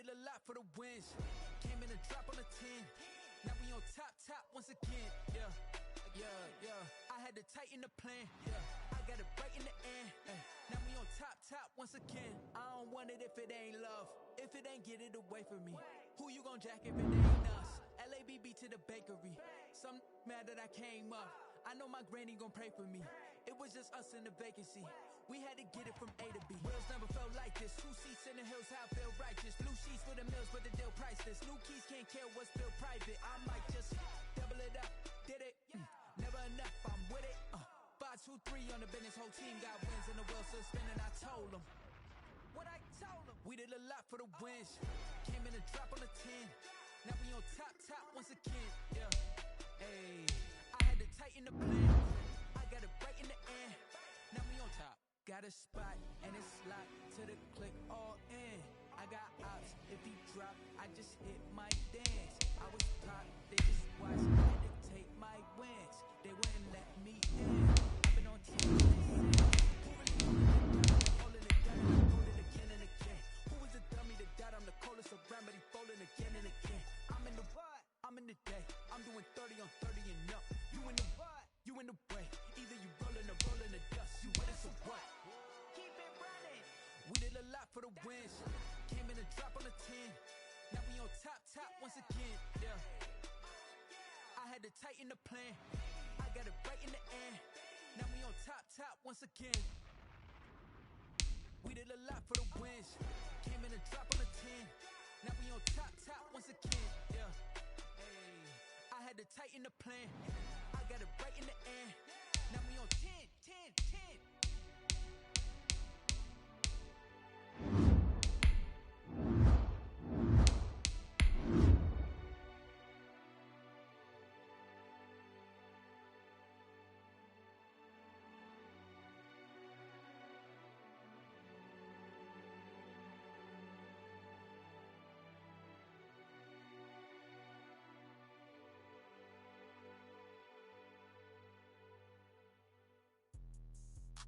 did a lot for the wins. Came in a drop on a 10. Now we on top once again. Yeah. I had to tighten the plan. Yeah. I got it right in the end. Now we on top once again. I don't want it if it ain't love. If it ain't, get it away from me. Who you gon' jack if it ain't us? LABB to the bakery. Some mad that I came up. I know my granny gon' pray for me. It was just us in the vacancy. We had to get it from A to B. Wheels never felt like this. 2 seats in the hills, how I feel righteous. Blue sheets for the mills, but the deal priceless. New keys can't care what's still private. I might just double it up. Did it? Never enough, I'm with it. 5, 2, 3 on the business. Whole team got wins and the wheels still spinning. I told them what I told them. We did a lot for the wins. Came in a drop on a 10. Now we on top once again. Yeah. Hey, I had to tighten the plan. I got it right in the end. Now we on top. Got a spot and it's locked to the click all in. I got ops. If he drop, I just hit my dance. I was pop, they just watched. I had to take my wins. They wouldn't let me in. I've been on team. Who really holding it down? Hold it again and again. Who was the dummy that died? I'm the coldest around, but he folding again and again. I'm in the what? I'm in the day. I'm doing 30 on 30 and up. You in the what? You in the way. Either you rolling or rolling the dust. You with us or what? Keep it running. We did a lot for the wins. Came in a drop on a 10. Now we on top once again. Yeah. I had to tighten the plan. I got it right in the end. Now we on top once again. We did a lot for the wins. Came in a drop on a 10. Now we on top once again. Yeah. Hey, I had to tighten the plan. I got it right in the end. Now we on 10.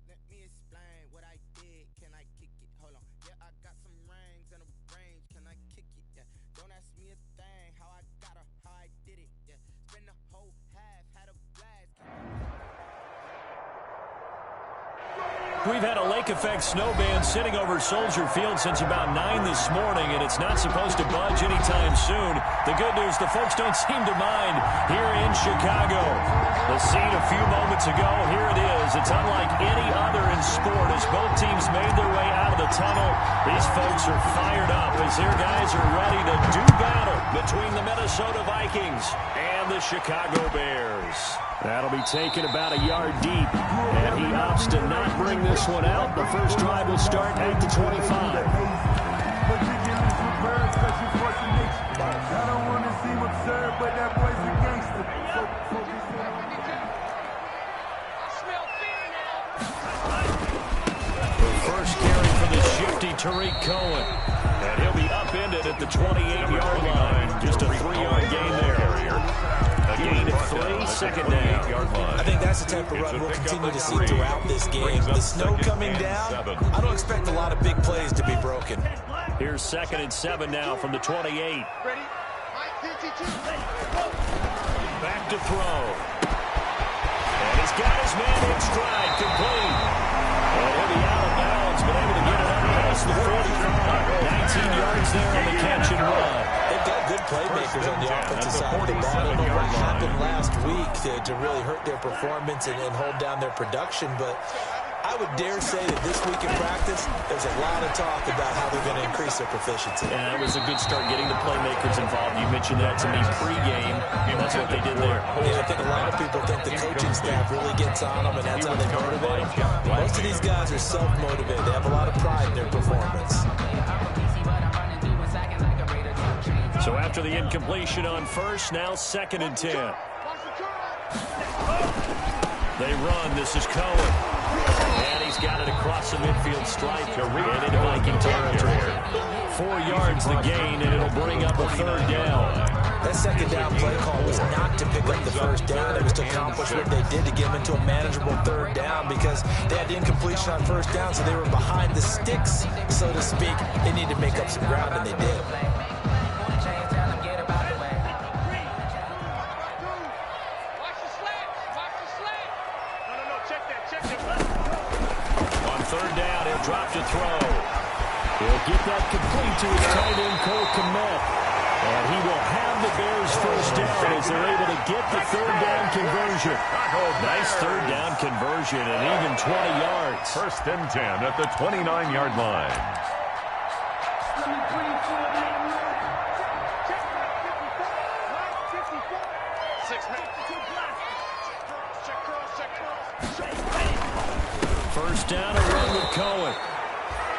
Let me explain what I did. Can I kick it? Hold on. Yeah, I got some rings and a range. Can I kick it? Yeah. Don't ask me a thing. How I got her, how I did it. Yeah. Spend the whole half, had a blast. We've had a lake effect snow band sitting over Soldier Field since about 9 this morning, and it's not supposed to budge anytime soon. The good news, the folks don't seem to mind here in Chicago. The scene a few moments ago, here it is. It's unlike any other in sport as both teams made their way out of the tunnel. These folks are fired up as their guys are ready to do battle between the Minnesota Vikings and the Chicago Bears. That'll be taken about a yard deep, and he opts to not bring this one out. The first drive will start at the 25. I don't want to seem absurd, but that boy's a gangster. The first carry for the shifty Tariq Cohen. And he'll be upended at the 28-yard line. Just a 3-yard gain there. A gain of 3, second down. I think that's the type of run we'll continue to see throughout this game. The snow coming down, I don't expect a lot of big plays to be broken. Here's 2nd and 7 now from the 28. Back to throw. And he's got his man in stride, complete. And he'll be out of bounds, but able to get it up past the 45. 19 yards there on the catch and run. They've got good playmakers on the offensive side of the ball. I don't know what happened last week to really hurt their performance and hold down their production, but I would dare say that this week in practice, there's a lot of talk about how they're going to increase their proficiency. And that was a good start getting the playmakers involved. You mentioned that to me pregame, and that's what they did there. Yeah, I think a lot of people think the coaching staff really gets on them, and that's how they motivate them. Most of these guys are self-motivated. They have a lot of pride in their performance. So after the incompletion on first, now 2nd and 10. They run. This is Cohen. And he's got it across the midfield stripe and into Viking territory. 4 yards the gain, and it'll bring up a 3rd down. That 2nd down play call was not to pick up the 1st down. It was to accomplish what they did to get them into a manageable 3rd down because they had the incompletion on 1st down, so they were behind the sticks, so to speak. They needed to make up some ground, and they did. third down. He'll drop to throw. He'll get that complete to his tight end, Cole Kmet. And he will have the Bears first down as they're able to get the third down conversion. Nice third down conversion and even 20 yards. First and 10 at the 29-yard line. First down, a run with Cohen.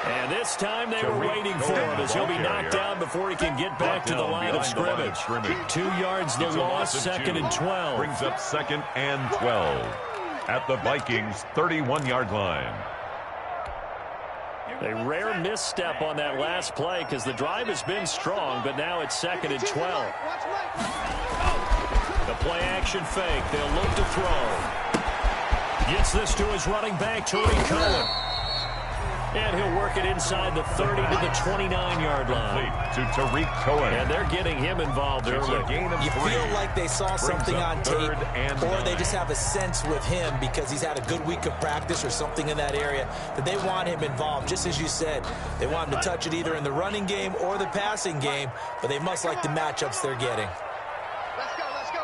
And this time they were waiting for him as he'll be knocked down before he can get back to the line of scrimmage. 2 yards the loss, second and 12. Brings up second and 12 at the Vikings' 31-yard line. A rare misstep on that last play because the drive has been strong, but now it's second and 12. The play action fake. They'll look to throw. Gets this to his running back, Tariq Cohen. And he'll work it inside the 30 to the 29-yard line. To Tariq Cohen. And they're getting him involved early. You feel like they saw something on tape, or they just have a sense with him because he's had a good week of practice or something in that area that they want him involved. Just as you said, they want him to touch it either in the running game or the passing game, but they must like the matchups they're getting. Let's go, let's go.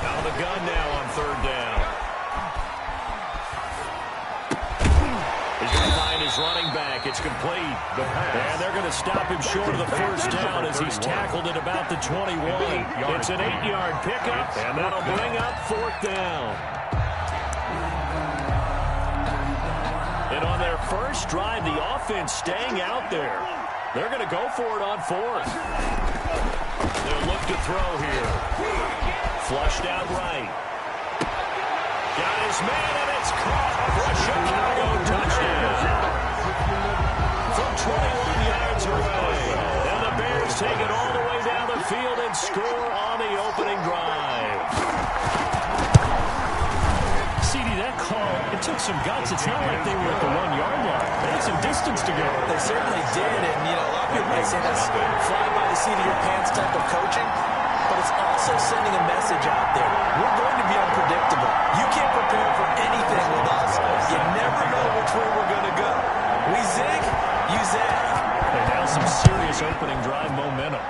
Out of the gun now on third down. His running back, it's complete. And they're going to stop him short of the first down as he's tackled at about the 21. It's an 8-yard pickup, and that'll bring up fourth down. And on their first drive, the offense staying out there. They're going to go for it on fourth. They'll look to throw here. Flushed out right. Got his man, and it's caught for a Chicago touchdown. From 21 yards away. And the Bears take it all the way down the field and score on the opening drive. CD, that call, it took some guts. It's not like they were at the 1-yard line. They had some distance to go. They certainly did, and, you know, a lot of people might say that's fly by the seat of your pants type of coaching, but it's also sending a message out there. We're going to be unpredictable. You can't prepare for anything with us. You never know which way we're going to go. We zig, you zag. And now some serious opening drive momentum.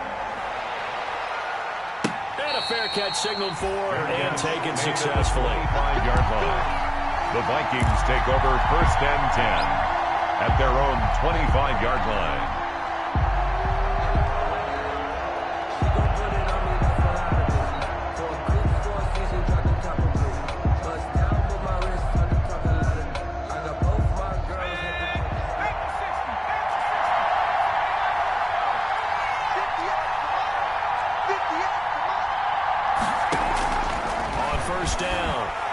And a fair catch signaled for and taken successfully. 5-yard line. The Vikings take over first and 10 at their own 25-yard line.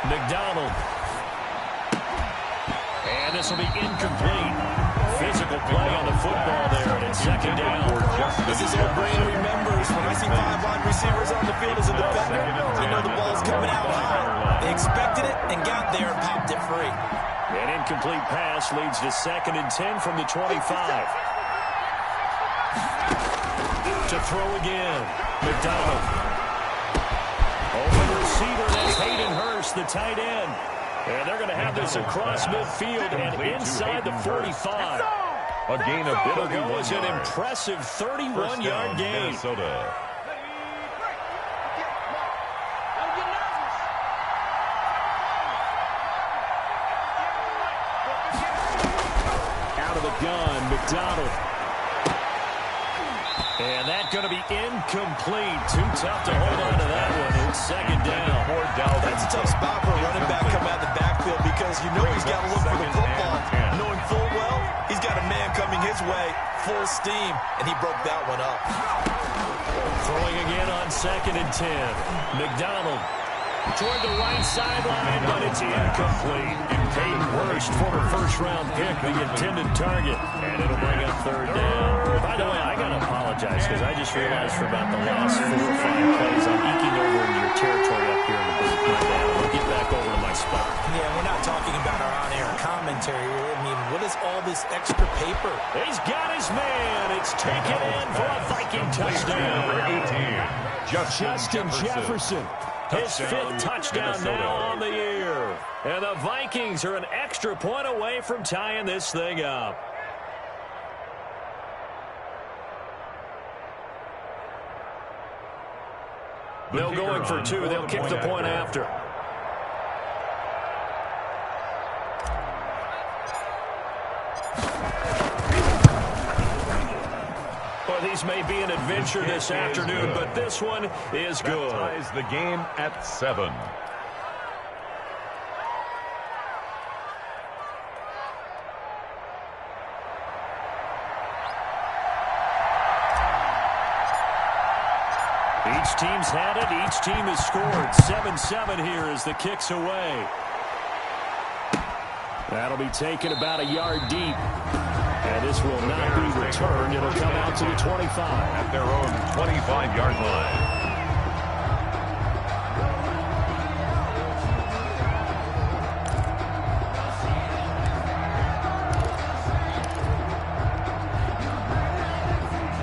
McDonald. And this will be incomplete. Physical play on the football there, and it's second down. This is what Brain remembers. When I see 5 wide receivers on the field as a defender, I know the ball's coming out high. They expected it and got there and popped it free. An incomplete pass leads to second and 10 from the 25. To throw again. McDonald. Open receiver, that's Hayden Hurst, the tight end. And they're going to have this across midfield and inside the 45. A gain of 31 It was an yards. impressive 31-yard gain. Minnesota. Out of the gun, McDonald. And that's going to be incomplete. Too tough to hold on to that one. It's second down. That's a tough spot for a running back coming out of the backfield because you know he's got to look for the football. Knowing full well, he's got a man coming his way, full steam, and he broke that one up. Throwing again on second and 10. McDonald toward the right sideline, but it's incomplete. Hayden Hurst, former first-round pick, the intended target. And it'll bring up third down. By the way, I got to apologize because I just realized for about the last 4 or 5 plays, I'm eking over into your territory up here in the booth. My bad. I'll get back over to my spot. Yeah, we're not talking about our on-air commentary. I mean, what is all this extra paper? He's got his man. It's taken in for a Viking touchdown. Number 18, Justin Jefferson. His fifth touchdown now on the year. And the Vikings are an extra point away from tying this thing up. They'll going for two. They'll kick the point after. Well, these may be an adventure this afternoon, but this one is good. That ties the game at 7. Each team's had it. Each team has scored. 7-7 here as the kick's away. That'll be taken about a yard deep. And this will not be returned. It'll come out to the 25. At their own 25-yard line.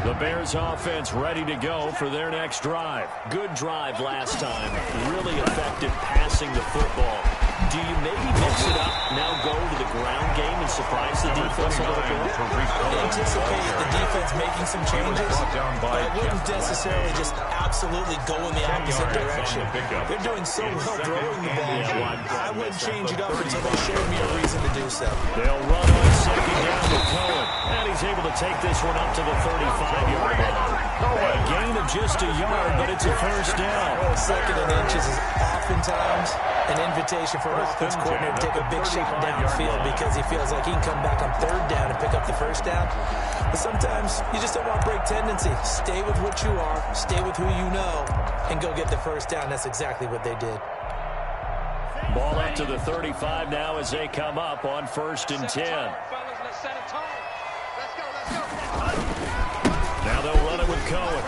The Bears offense ready to go for their next drive. Good drive last time. Really effective passing the football. Do you maybe mix it up, now go to the ground game and surprise the defense a little bit? I anticipate the defense making some changes, but I wouldn't necessarily just absolutely go in the opposite direction. They're doing so well throwing the ball. I wouldn't change it up until they showed me a reason to do so. They'll run on second down with Cohen, and he's able to take this one up to the 35-yard line. A gain of just a yard, but it's a first down. Second and inches is oftentimes an invitation for an offense coordinator to take a big shot downfield because he feels like he can come back on third down and pick up the first down. But sometimes you just don't want break tendency. Stay with what you are, stay with who you know, and go get the first down. That's exactly what they did. Ball up to the 35 now as they come up on 1st and 10. Now they'll run it with Cohen.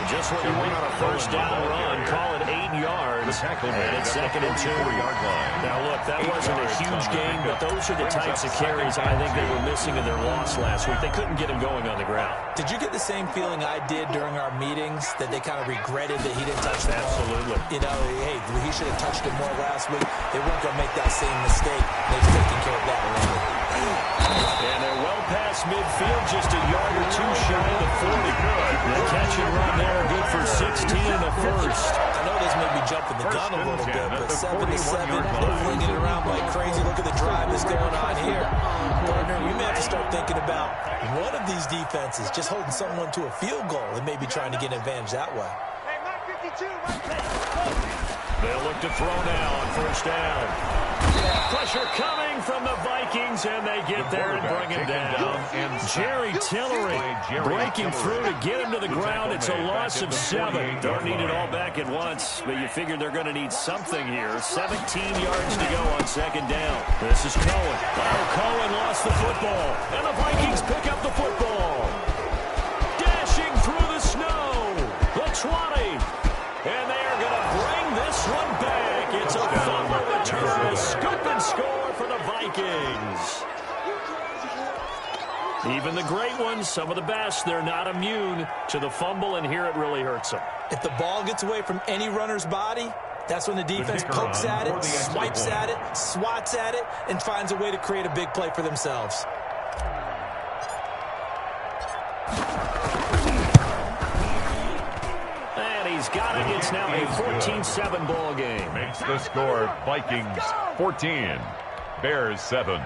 Just what you want on a first down run. Call it 8 yards. And it's 2nd and 2. Now, look, that wasn't a huge gain, but those are the types of carries I think they were missing in their loss last week. They couldn't get him going on the ground. Did you get the same feeling I did during our meetings, that they kind of regretted that he didn't touch the ball? Absolutely. You know, hey, he should have touched it more last week. They weren't going to make that same mistake. They've taken care of that already. And they're well past midfield, just a yard or two shy of the 40. The catch and run there, good for 16 in the first. I know this may be jumping the gun a little bit, but 7-7, they're flinging it around like crazy. Look at the drive that's going on here. Partner, you may have to start thinking about one of these defenses just holding someone to a field goal and maybe trying to get an advantage that way. They'll look to throw now on first down. Pressure coming from the Vikings, and they get there and bring him down. Jerry Tillery breaking through to get him to the ground. It's a loss of 7. Don't need it all back at once, but you figure they're going to need something here. 17 yards to go on 2nd down. This is Cohen. Oh, Cohen lost the football, and the Vikings pick up the football. Dashing through the snow, the 20. And they are going to bring this one back. It's a fumble return, a scoop and score for the Vikings. Even the great ones, some of the best, they're not immune to the fumble, and here it really hurts them. If the ball gets away from any runner's body, that's when the defense pokes at it, swipes at it, swats at it, and finds a way to create a big play for themselves. He's got it. It's now a 14-7 ball game. Makes the score Vikings 14, Bears 7.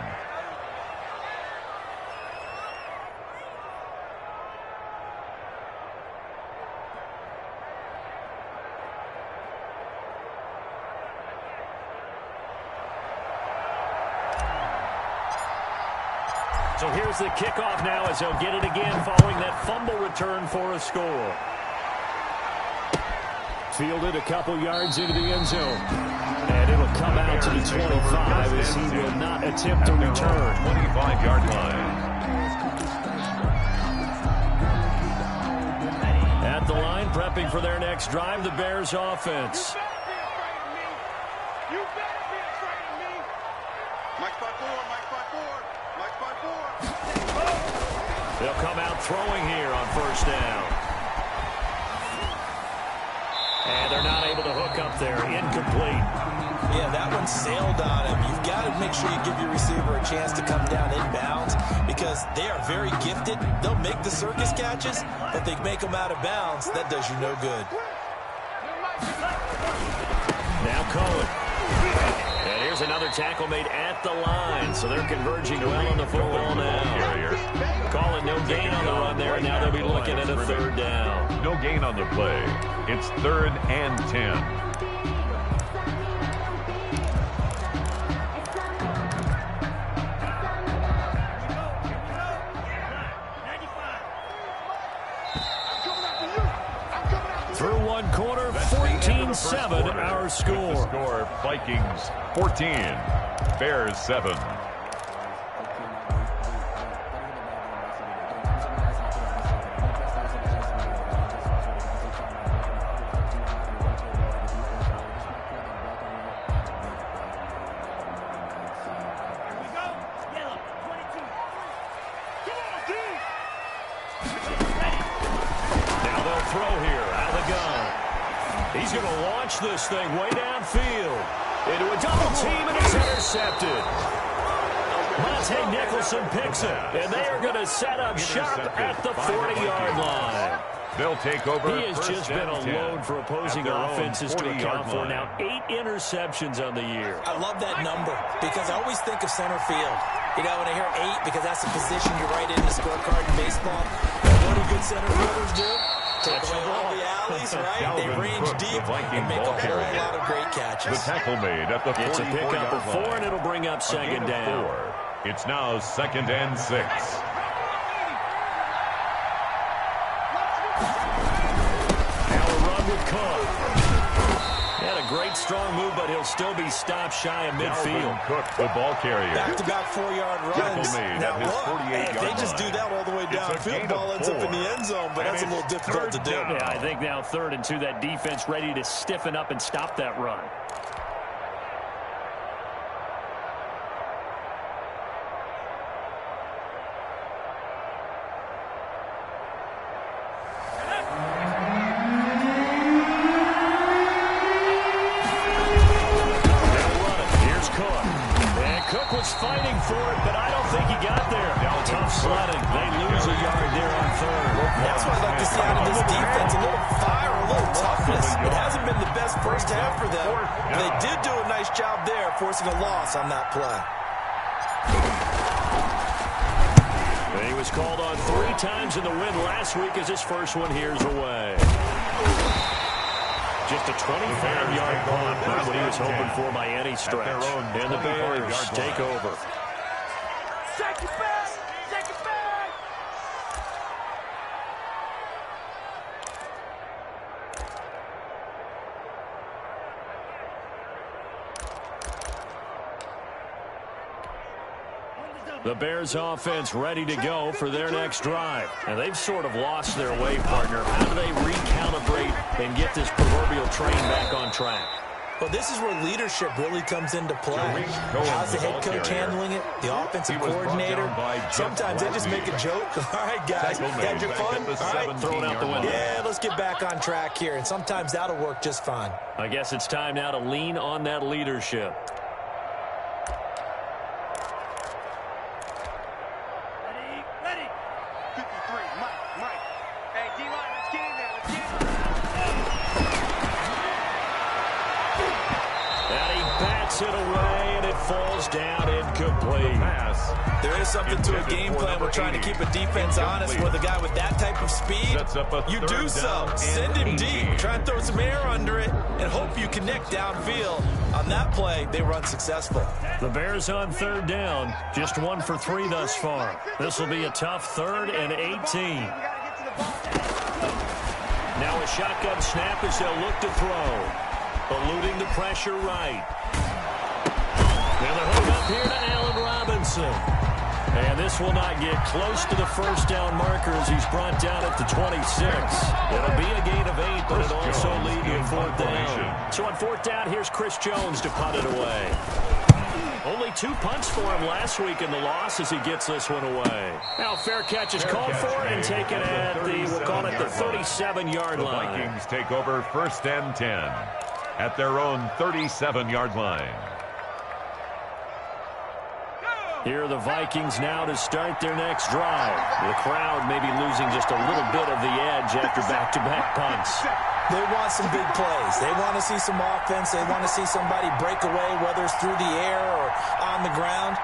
So here's the kickoff now as they'll get it again following that fumble return for a score. Fielded a couple yards into the end zone. And it'll come out to the 25 as he will not attempt to return. 25-yard line. At the line, prepping for their next drive, the Bears offense. You better be afraid of me. Mike by 4, Mike by 4, Mike by 4. They'll come out throwing here on first down. up there, incomplete. Yeah, that one sailed on him. You've got to make sure you give your receiver a chance to come down inbounds because they are very gifted. They'll make the circus catches, but they make them out of bounds. That does you no good. Now Cohen. And here's another tackle made at the line, so they're converging well on the football now. Calling no gain on the run there, and now they'll be looking at a third down. No gain on the play. It's 3rd and 10. Through one quarter, 14-7 our score. Vikings 14, Bears 7. He's going to launch this thing way downfield into a double team, and it's intercepted. Monte Nicholson picks it, and they are going to set up shop at the 40-yard line. They'll take over. He has just been a load for opposing offenses to account for. Now 8 interceptions on the year. I love that number because I always think of center field. You know, when I hear 8, because that's the position you write in the scorecard in baseball. What do good center fielders do? Take away all the alleys, right? They range deep and make a whole lot of great catches. The tackle made at the 44-yard line. It's a pickup of 4, and it'll bring up second down. 4. It's now 2nd and 6. Now a run with Cook. Had a great strong move, but he'll still be stopped shy of midfield. Cook, the ball carrier. Back-to-back 4-yard runs. Now look, if they just do that all the way downfield, ball ends up in the end zone, but that's a little difficult to do. Yeah, I think now 3rd and 2, that defense ready to stiffen up and stop that run. Fighting for it, but I don't think he got there. Tough sledding. They lose a yard there on 3rd. That's what I'd like to see out of this defense. A little fire, a little toughness. It hasn't been the best first half for them. But they did do a nice job there, forcing a loss on that play. And he was called on 3 times in the win last week as his first one here's away. Just a 25-yard punt, not what he was hoping for by any stretch. And the Bears take over. Take it back! Take it back! The Bears offense ready to go for their next drive. And they've sort of lost their way, partner. How do they recalibrate and get this proverbial train back on track? Well, this is where leadership really comes into play. How's the head coach handling it? The offensive coordinator? Sometimes they just make a joke. All right, guys, had your fun? All right, throw it out the window. Yeah, let's get back on track here. And sometimes that'll work just fine. I guess it's time now to lean on that leadership. Ready! 53, Mike. Hey, D-line, let's get in there. And he bats it away, and it falls down incomplete. There is something to a game plan. We're trying to keep a defense honest with a guy with that type of speed. You do so. Send him deep. Try and throw some air under it and hope you connect downfield. On that play, they run successful. The Bears on 3rd down. Just 1 for 3 thus far. This will be a tough 3rd and 18. Now a shotgun snap as they'll look to throw. Eluding the pressure right. And the hook up here to Allen Robinson. And this will not get close to the first down marker as he's brought down at the 26. It'll be a gain of 8, but it'll also lead to a 4th down. So on 4th down, here's Chris Jones to punt it away. Only 2 punts for him last week in the loss as he gets this one away. Now fair catch is called for and taken at the, we'll call it the 37-yard line. The Vikings take over 1st and 10. at their own 37-yard line. Here are the Vikings now to start their next drive. The crowd may be losing just a little bit of the edge after back-to-back punts. They want some big plays. They want to see some offense. They want to see somebody break away, whether it's through the air or on the ground.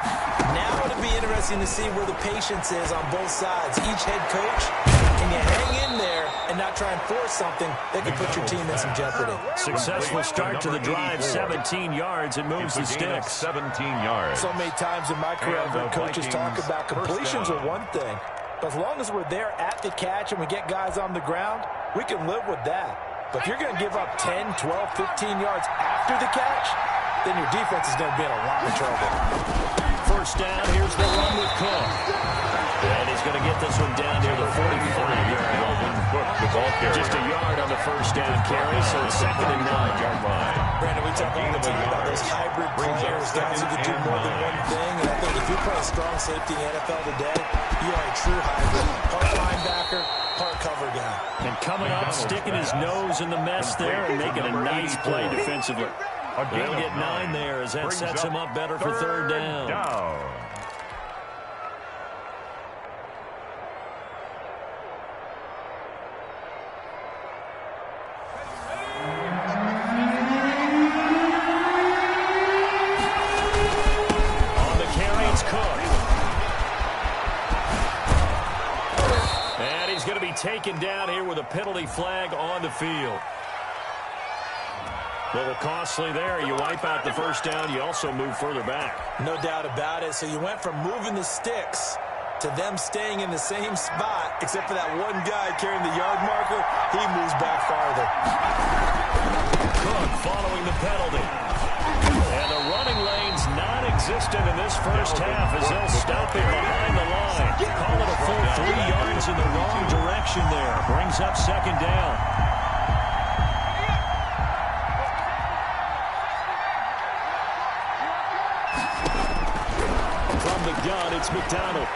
Now it'll be interesting to see where the patience is on both sides. Each head coach, can you hang in there and not try and force something that could put your team in some jeopardy? Successful start to the drive, 17 yards. It moves the sticks. 17 yards. So many times in my career, I've heard coaches talk about completions are one thing. But as long as we're there at the catch and we get guys on the ground, we can live with that. But if you're going to give up 10, 12, 15 yards after the catch, then your defense is going to be in a lot of trouble. First down, here's the run with Cook. And he's going to get this one down near the 45-yard line. Just a yard on the first down carry, so it's 2nd and 9. Brandon, we talk all the time about those hybrid players, guys who can do more than one thing. And I think if you play a strong safety in the NFL today, you are a true hybrid. Part linebacker, part cover guy. And coming up, sticking his nose in the mess there and making a nice play defensively. They'll get 9 there as that sets him up better for third down. On the carry, it's Cook. And he's going to be taken down here with a penalty flag on the field. A little costly there. You wipe out the first down. You also move further back. No doubt about it. So you went from moving the sticks to them staying in the same spot, except for that one guy carrying the yard marker. He moves back farther. Cook following the penalty. And the running lane's non-existent in this first half as they'll stop him behind the line. Call it a full 3 yards in the wrong direction there. Brings up 2nd down. From the gun, it's McDonald.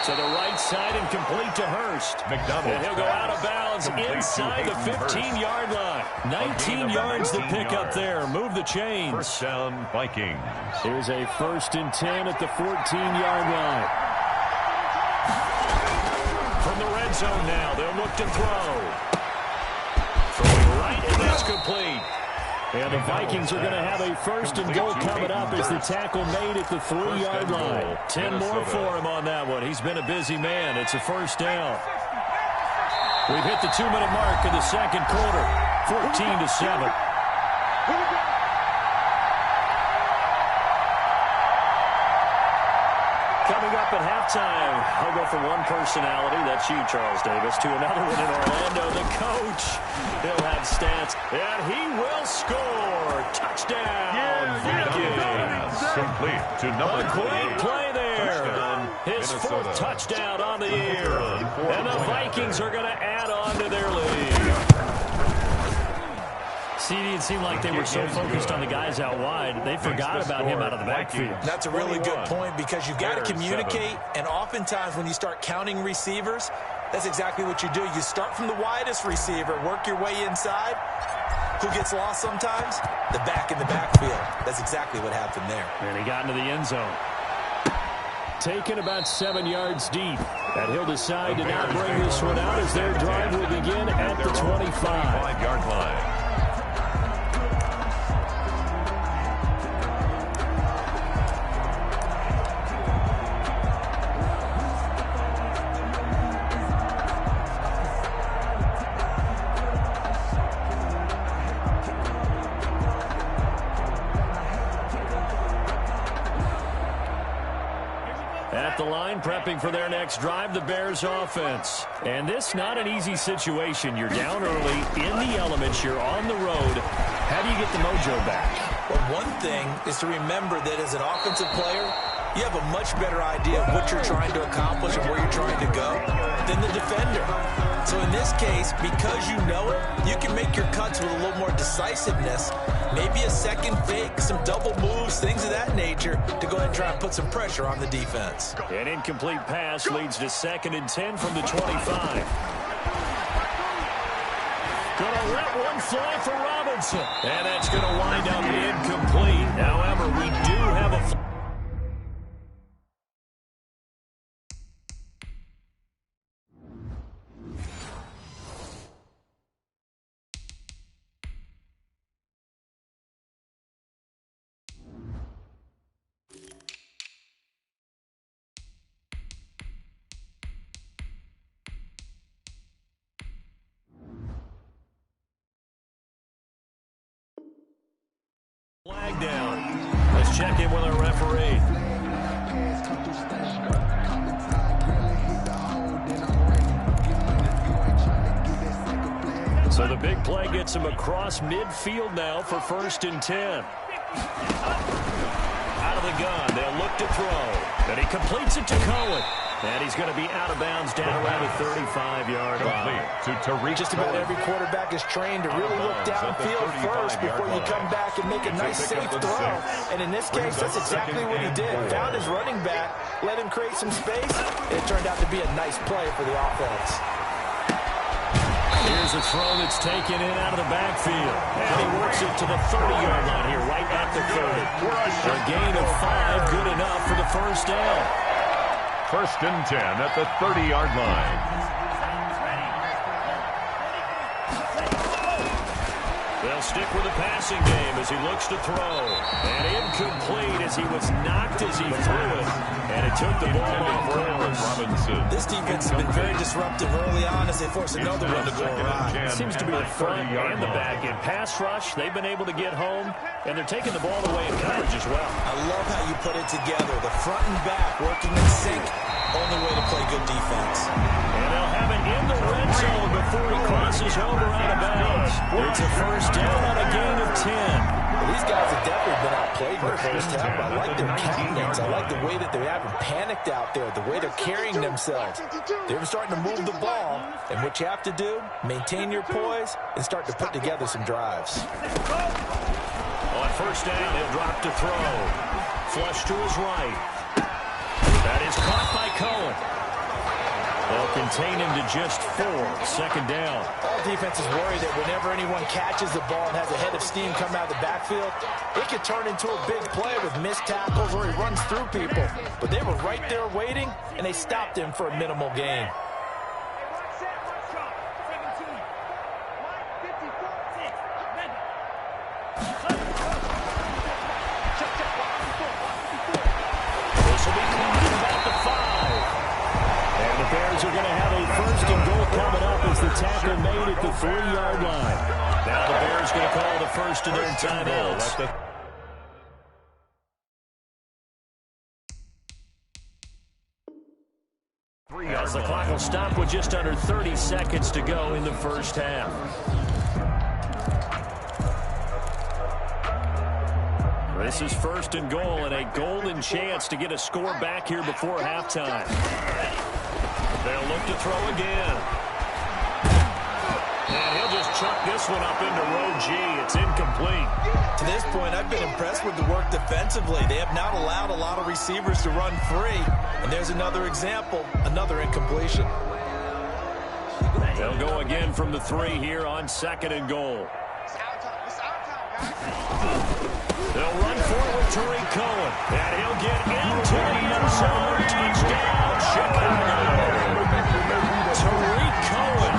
To the right side and complete to Hurst. McDonald. And he'll go out of bounds inside the 15-yard line. 19 yards to pick up there. Move the chains. First down, Vikings. Here's a 1st and 10 at the 14-yard line. From the red zone now, they'll look to throw. Throwing right, and that's complete. And the Vikings are going to have a 1st and goal coming up as the tackle made at the 3-yard line. 10 more for him on that one. He's been a busy man. It's a first down. We've hit the 2-minute mark of the second quarter. 14-7. Coming up at halftime, I'll go from one personality, that's you, Charles Davis, to another one in Orlando. The coach, he'll have stats, and he will score. Touchdown, Vikings. Complete to number 28. A great play there. His 4th touchdown on the year. And the Vikings are going to add on to their lead. It seemed like they were so focused on the guys out wide, they forgot about him out of the backfield. That's a really good point because you've got to communicate, and oftentimes when you start counting receivers, that's exactly what you do. You start from the widest receiver, work your way inside. Who gets lost sometimes? The back in the backfield. That's exactly what happened there. And he got into the end zone. Taken about 7 yards deep. And he'll decide to not bring this one out as their drive will begin at the 25-yard line. At the line, prepping for their next drive, the Bears offense. And this not an easy situation. You're down early, in the elements, you're on the road. How do you get the mojo back? Well, one thing is to remember that as an offensive player, you have a much better idea of what you're trying to accomplish and where you're trying to go than the defender. So in this case, because you know it, you can make your cuts with a little more decisiveness, maybe a second fake, some double moves, things of that nature, to go ahead and try and put some pressure on the defense. An incomplete pass leads to 2nd and 10 from the 25. Going to let one fly for Robinson. And that's going to wind up incomplete. However, we do have a flag down. Let's check in with our referee. So the big play gets him across midfield now for 1st and 10. Out of the gun, they'll look to throw. And he completes it to Cohen. And he's going to be out of bounds down around the 35-yard line. Just about every quarterback is trained to really look downfield first before you come back and make a nice, safe throw. And in this case, that's exactly what he did. Found his running back, let him create some space, and it turned out to be a nice play for the offense. Here's a throw that's taken in out of the backfield. And he works it to the 30-yard line here, right at the 30. A gain of 5, good enough for the first down. 1st and 10 at the 30-yard line. They'll stick with the passing game as he looks to throw. And incomplete as he was knocked as he threw it. And it took the ball off Robinson. This defense has been very disruptive early on as they force another one to go awry. Seems to be the front and the back. In pass rush, they've been able to get home. And they're taking the ball away in coverage as well. I love how you put it together. The front and back working in sync. Only way to play good defense. And they'll have it in the red zone before he crosses over out of bounds. It's a first down on a gain of 10. Well, these guys have definitely been outplayed in the first half. I like their countenance. I like the way that they haven't panicked out there, the way they're carrying themselves. They're starting to move the ball. And what you have to do, maintain your poise and start to put together some drives. On first down, he'll drop to throw. Flush to his right. That is caught by Cohen. They'll contain him to just 4. 2nd down. All defenses worry that whenever anyone catches the ball and has a head of steam come out of the backfield, it could turn into a big play with missed tackles or he runs through people. But they were right there waiting, and they stopped him for a minimal gain. Bears are going to have a 1st and goal coming up as the tackle made at the 3-yard line. Now the Bears going to call the first of their timeouts. As the clock will stop with just under 30 seconds to go in the first half. This is 1st and goal and a golden chance to get a score back here before halftime. They'll look to throw again. And he'll just chuck this one up into row G. It's incomplete. To this point, I've been impressed with the work defensively. They have not allowed a lot of receivers to run free. And there's another example, another incompletion. They'll go again from the 3 here on 2nd and goal. They'll run forward to Tariq Cohen. And he'll get into the end zone. Touchdown, Chicago. Tariq Cohen,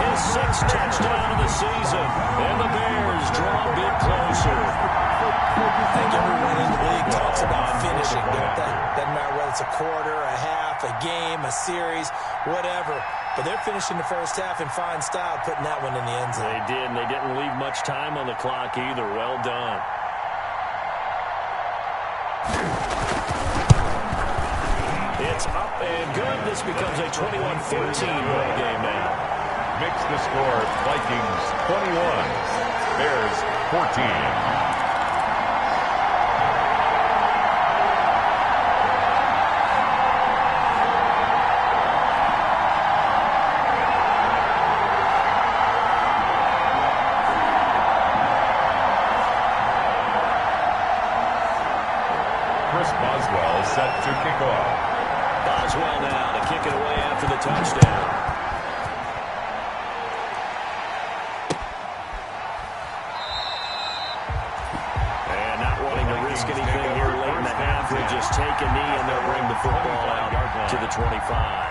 his 6th touchdown of the season. And the Bears draw a bit closer. I think everyone in the league talks about finishing, don't they? Doesn't matter whether it's a quarter, a half, a game, a series, whatever. But they're finishing the first half in fine style, putting that one in the end zone. They did, and they didn't leave much time on the clock either. Well done. It's up and good. This becomes a 21-14 ball game now. Makes the score Vikings 21, Bears 14. Boswell set to kick off. Boswell now to kick it away after the touchdown. take a knee, and they'll bring the football out to the 25.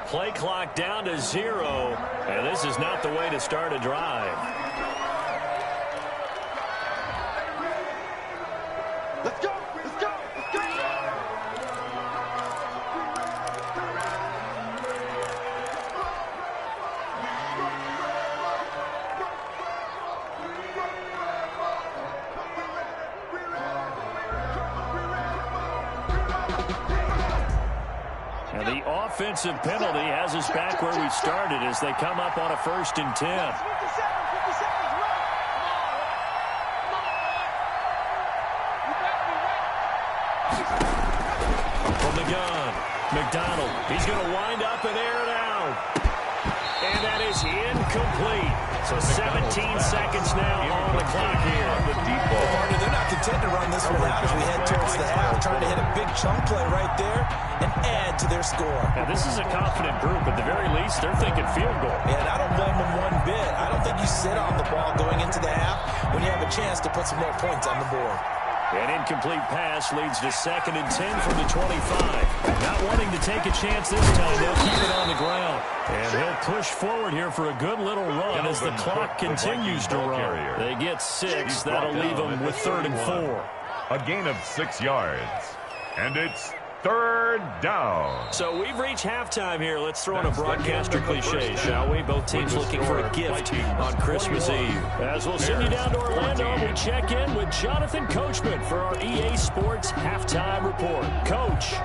Play clock down to 0, and this is not the way to start a drive. Let's go! Let's go! Let's go! And the offensive penalty has us back where we started as they come up on a 1st and 10. 50 seconds left. From the gun, McDonald. He's going to wind up and air it out. And that is incomplete. So 17 seconds now on the clock here. The deep ball. Partner, they're not content to run this one out as we head towards the half, trying to hit a big chunk play right there and add to their score. Now, this is a confident group. At the very least, they're thinking field goal. Yeah, and I don't blame them one bit. I don't think you sit on the ball going into the half when you have a chance to put some more points on the board. An incomplete pass leads to 2nd and 10 from the 25. Not wanting to take a chance this time, they'll keep it on the ground. And he'll push forward here for a good little run as the clock continues to run. They get 6. That'll leave them with 3rd and 4. A gain of 6 yards. And it's 3rd down. So we've reached halftime here. Let's throw in a broadcaster cliche, shall we? Both teams looking for a gift on Christmas Eve. As we'll send you down to Orlando, we check in with Jonathan Coachman for our EA Sports Halftime Report. Coach.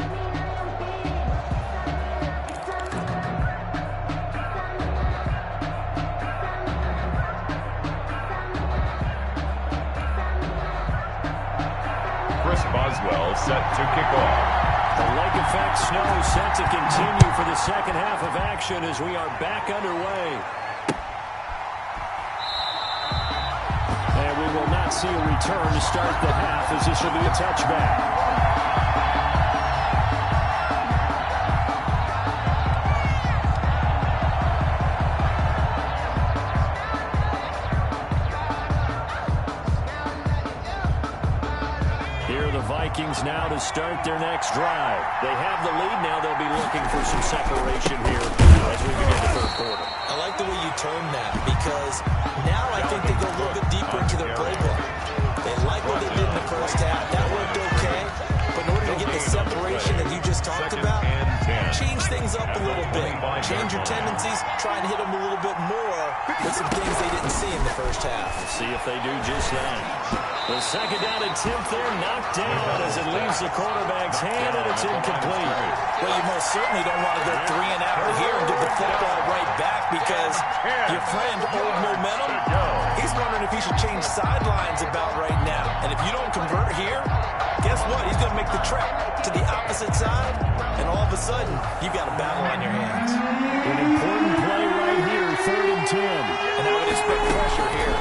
Chris Boswell set to kick off. The lake effect snow set to continue for the second half of action as we are back underway. And we will not see a return to start the half as this will be a touchback. Vikings now to start their next drive. They have the lead now. They'll be looking for some separation here as we begin the 3rd quarter. I like the way you term that because now I think they go a little bit deeper into their playbook. They like what they did in the first half. That worked okay. But in order to get the separation that you just talked about, change things up a little bit. Change your tendencies. Try and hit them a little bit more with some things they didn't see in the first half. We'll see if they do just that. The 2nd down attempt there knocked down as it leaves the quarterback's hand, and it's incomplete. Well, you most certainly don't want to go 3 and out here and get the football right back because your friend, Old Momentum, he's wondering if he should change sidelines about right now. And if you don't convert here, guess what? He's going to make the trek to the opposite side, and all of a sudden, you've got a battle on your hands. An important play right here, 3rd and 10. And I would expect pressure here.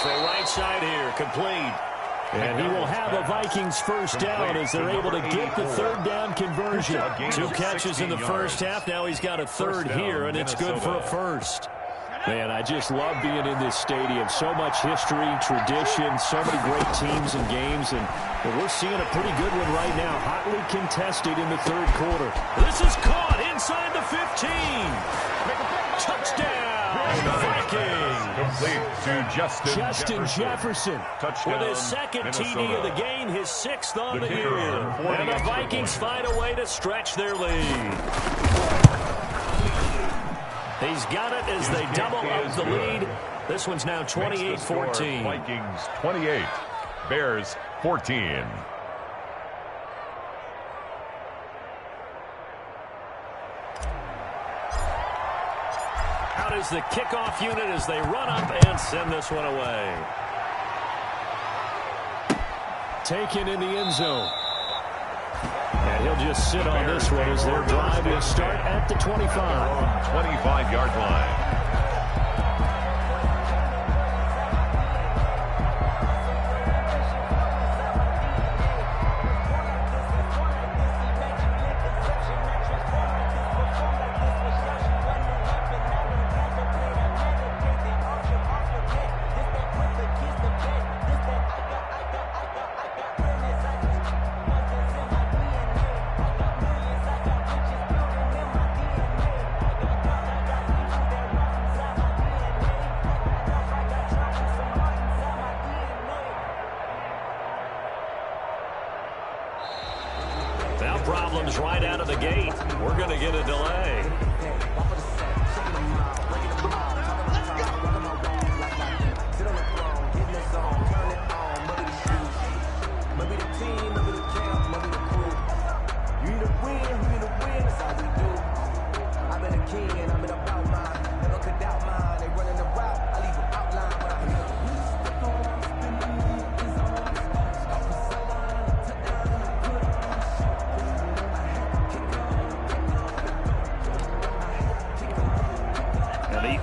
Throw right side here, complete. And he will have a Vikings first down as they're able to get the 3rd down conversion. 2 catches in the first half. Now he's got a 3rd here, and it's good for a 1st. Man, I just love being in this stadium. So much history, tradition, so many great teams and games. And we're seeing a pretty good one right now. Hotly contested in the 3rd quarter. This is caught inside the 15. Touchdown. Vikings. Complete to Justin Jefferson. Touchdown, with his 2nd TD of the game, his 6th on the year. And the Vikings find a way to stretch their lead. He's got it as they double up the lead. This one's now 28-14. Vikings 28, Bears 14. out as the kickoff unit as they run up and send this one away. Taken in the end zone. And he'll just sit on this one as their drive will start at the 25. 25-yard line. Problems right out of the gate. We're going to get a delay.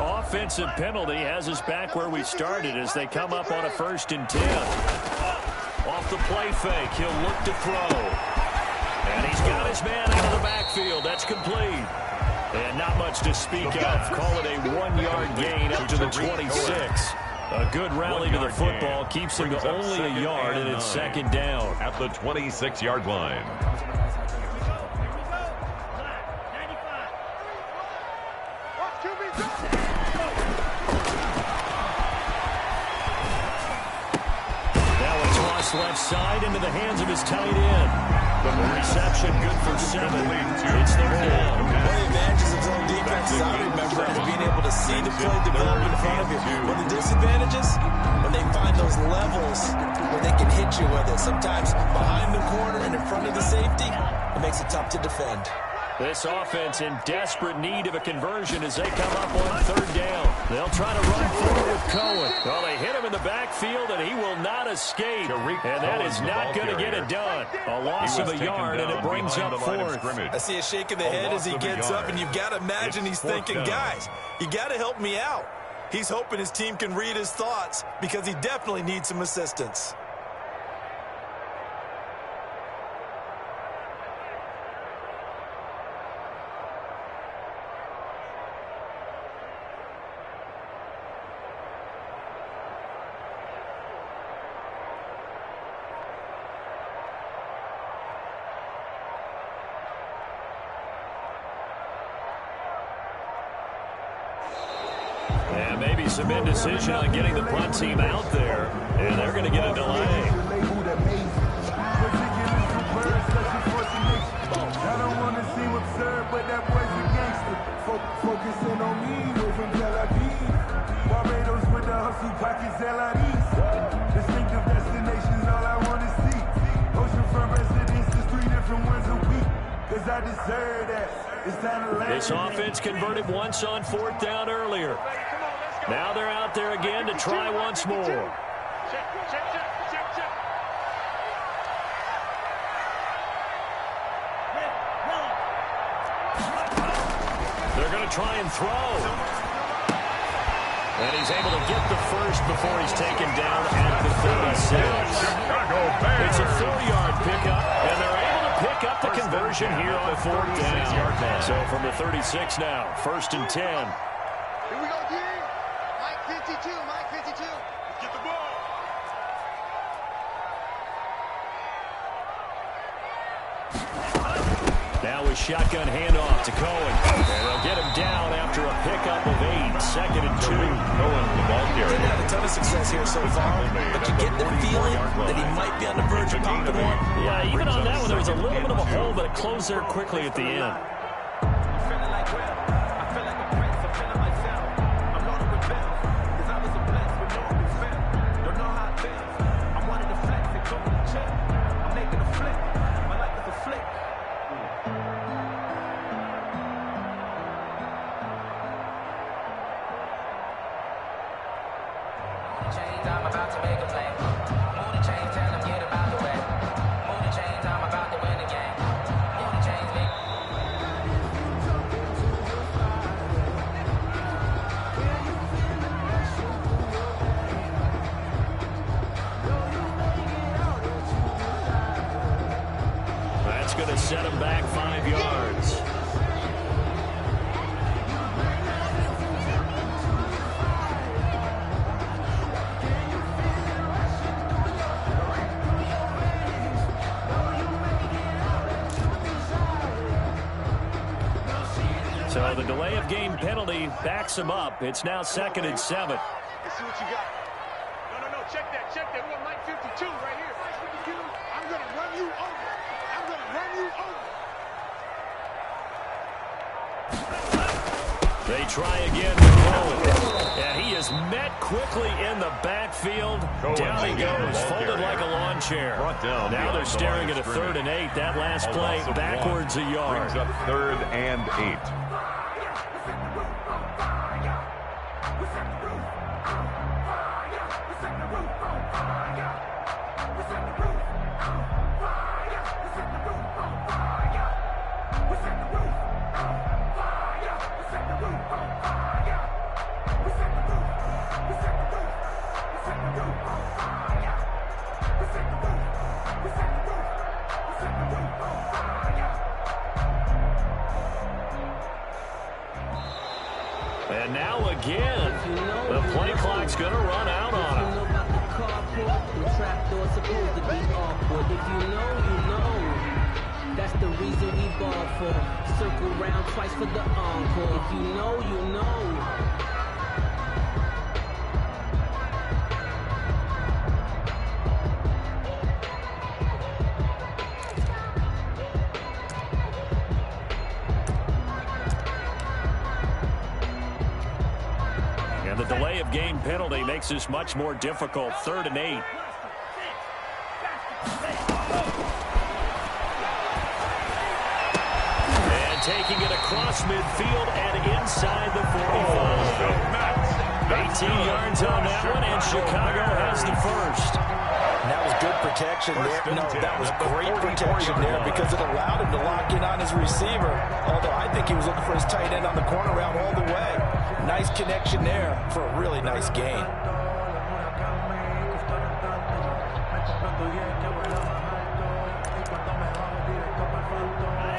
Offensive penalty has us back where we started as they come up on a 1st and 10. Off the play fake, he'll look to throw. And he's got his man out of the backfield. That's complete. And not much to speak of. Call it a 1-yard gain up to the 26. A good rally to the football keeps him to only a yard, and it's 2nd down. At the 26-yard line. Left side into the hands of his tight end. The reception good for 7. It's their down. One of the advantages of zone defenses I remember is being able to see the play develop in front of you. One of the disadvantages, when they find those levels where they can hit you with it. Sometimes behind the corner and in front of the safety, it makes it tough to defend. This offense in desperate need of a conversion as they come up on 3rd down. They'll try to run forward with Cohen. Well, they hit him in the backfield, and he will not escape. And that is not going to get it done. A loss of a yard, and it brings up 4th. I see a shake of the head as he gets up, and you've got to imagine he's thinking, guys, you got to help me out. He's hoping his team can read his thoughts because he definitely needs some assistance. And maybe some indecision on getting the punt team out there. And they're going to get a delay. I don't want to seem absurd, but that boy's a gangster. Focusing on me, we're from Tel Aviv. Barbados with the hustle pockets, LIDs. Distinctive destinations, all I want to see. Oceanfront residences, 3 different ones a week. Cause I deserve that. It's time to land. This offense converted once on 4th down earlier. Now they're out there again to try once more. They're going to try and throw. And he's able to get the first before he's taken down at the 36. It's a 4-yard pickup, and they're able to pick up the conversion here on 4th down. So from the 36 now, 1st and 10. Here we go, D. Mike 52, Mike 52. Let's get the ball. Now a shotgun handoff to Cohen. And they'll get him down after a pickup of 8. 2nd and 2. Cohen, the ball carrier. Didn't have a ton of success here so far, but you get the feeling that he might be on the verge of popping one. Yeah, even on that one, there was a little bit of a hole, but it closed there quickly at the end. set him back 5 yards. So the delay of game penalty backs him up. It's now 2nd and 7. Let's see what you got. No, check that. We're on line 52 right here. I'm going to run you over. They try again with Cohen. And he is met quickly in the backfield. Down he goes, folded like a lawn chair. Now they're staring at a 3rd and 8. That last play backwards a yard. Brings up 3rd and 8. And now again, the play clock's going to run out on him. If you know about the carport, the trapdoor's supposed to be awkward. If you know, you know. That's the reason we ball for. Circle round twice for the encore. If you know, you know. And the delay of game penalty makes this much more difficult. 3rd and 8. And taking it across midfield and inside the 45. 18 yards on that one, and Chicago has the first. That was good protection there. No, that was great protection there because it allowed him to lock in on his receiver. Although I think he was looking for his tight end on the corner route all the way. Nice connection there for a really nice gain.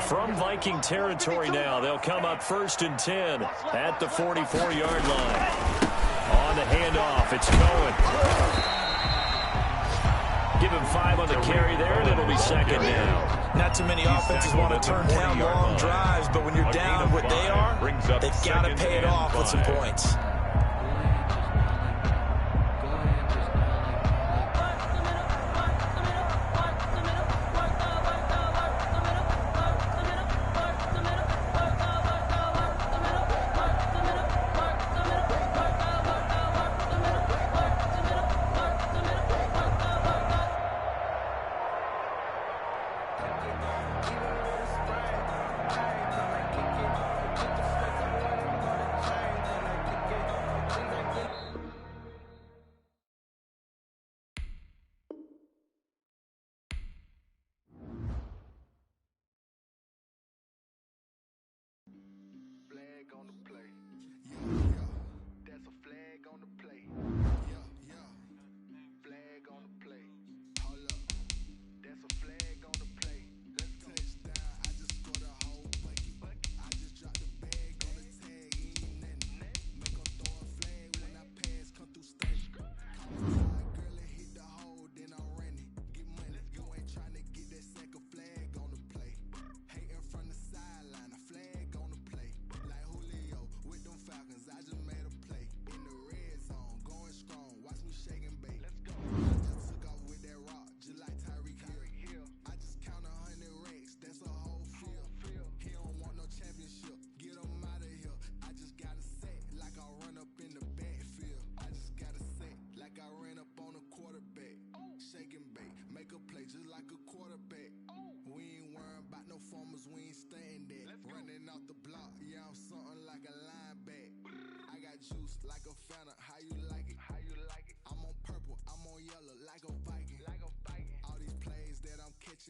From Viking territory now, they'll come up 1st and 10 at the 44-yard line. On the handoff, it's Cohen. Give him 5 on the carry there, and it'll be 2nd down. Not too many offenses want to turn down long drives, but when you're down what they are, they've got to pay it off with some points.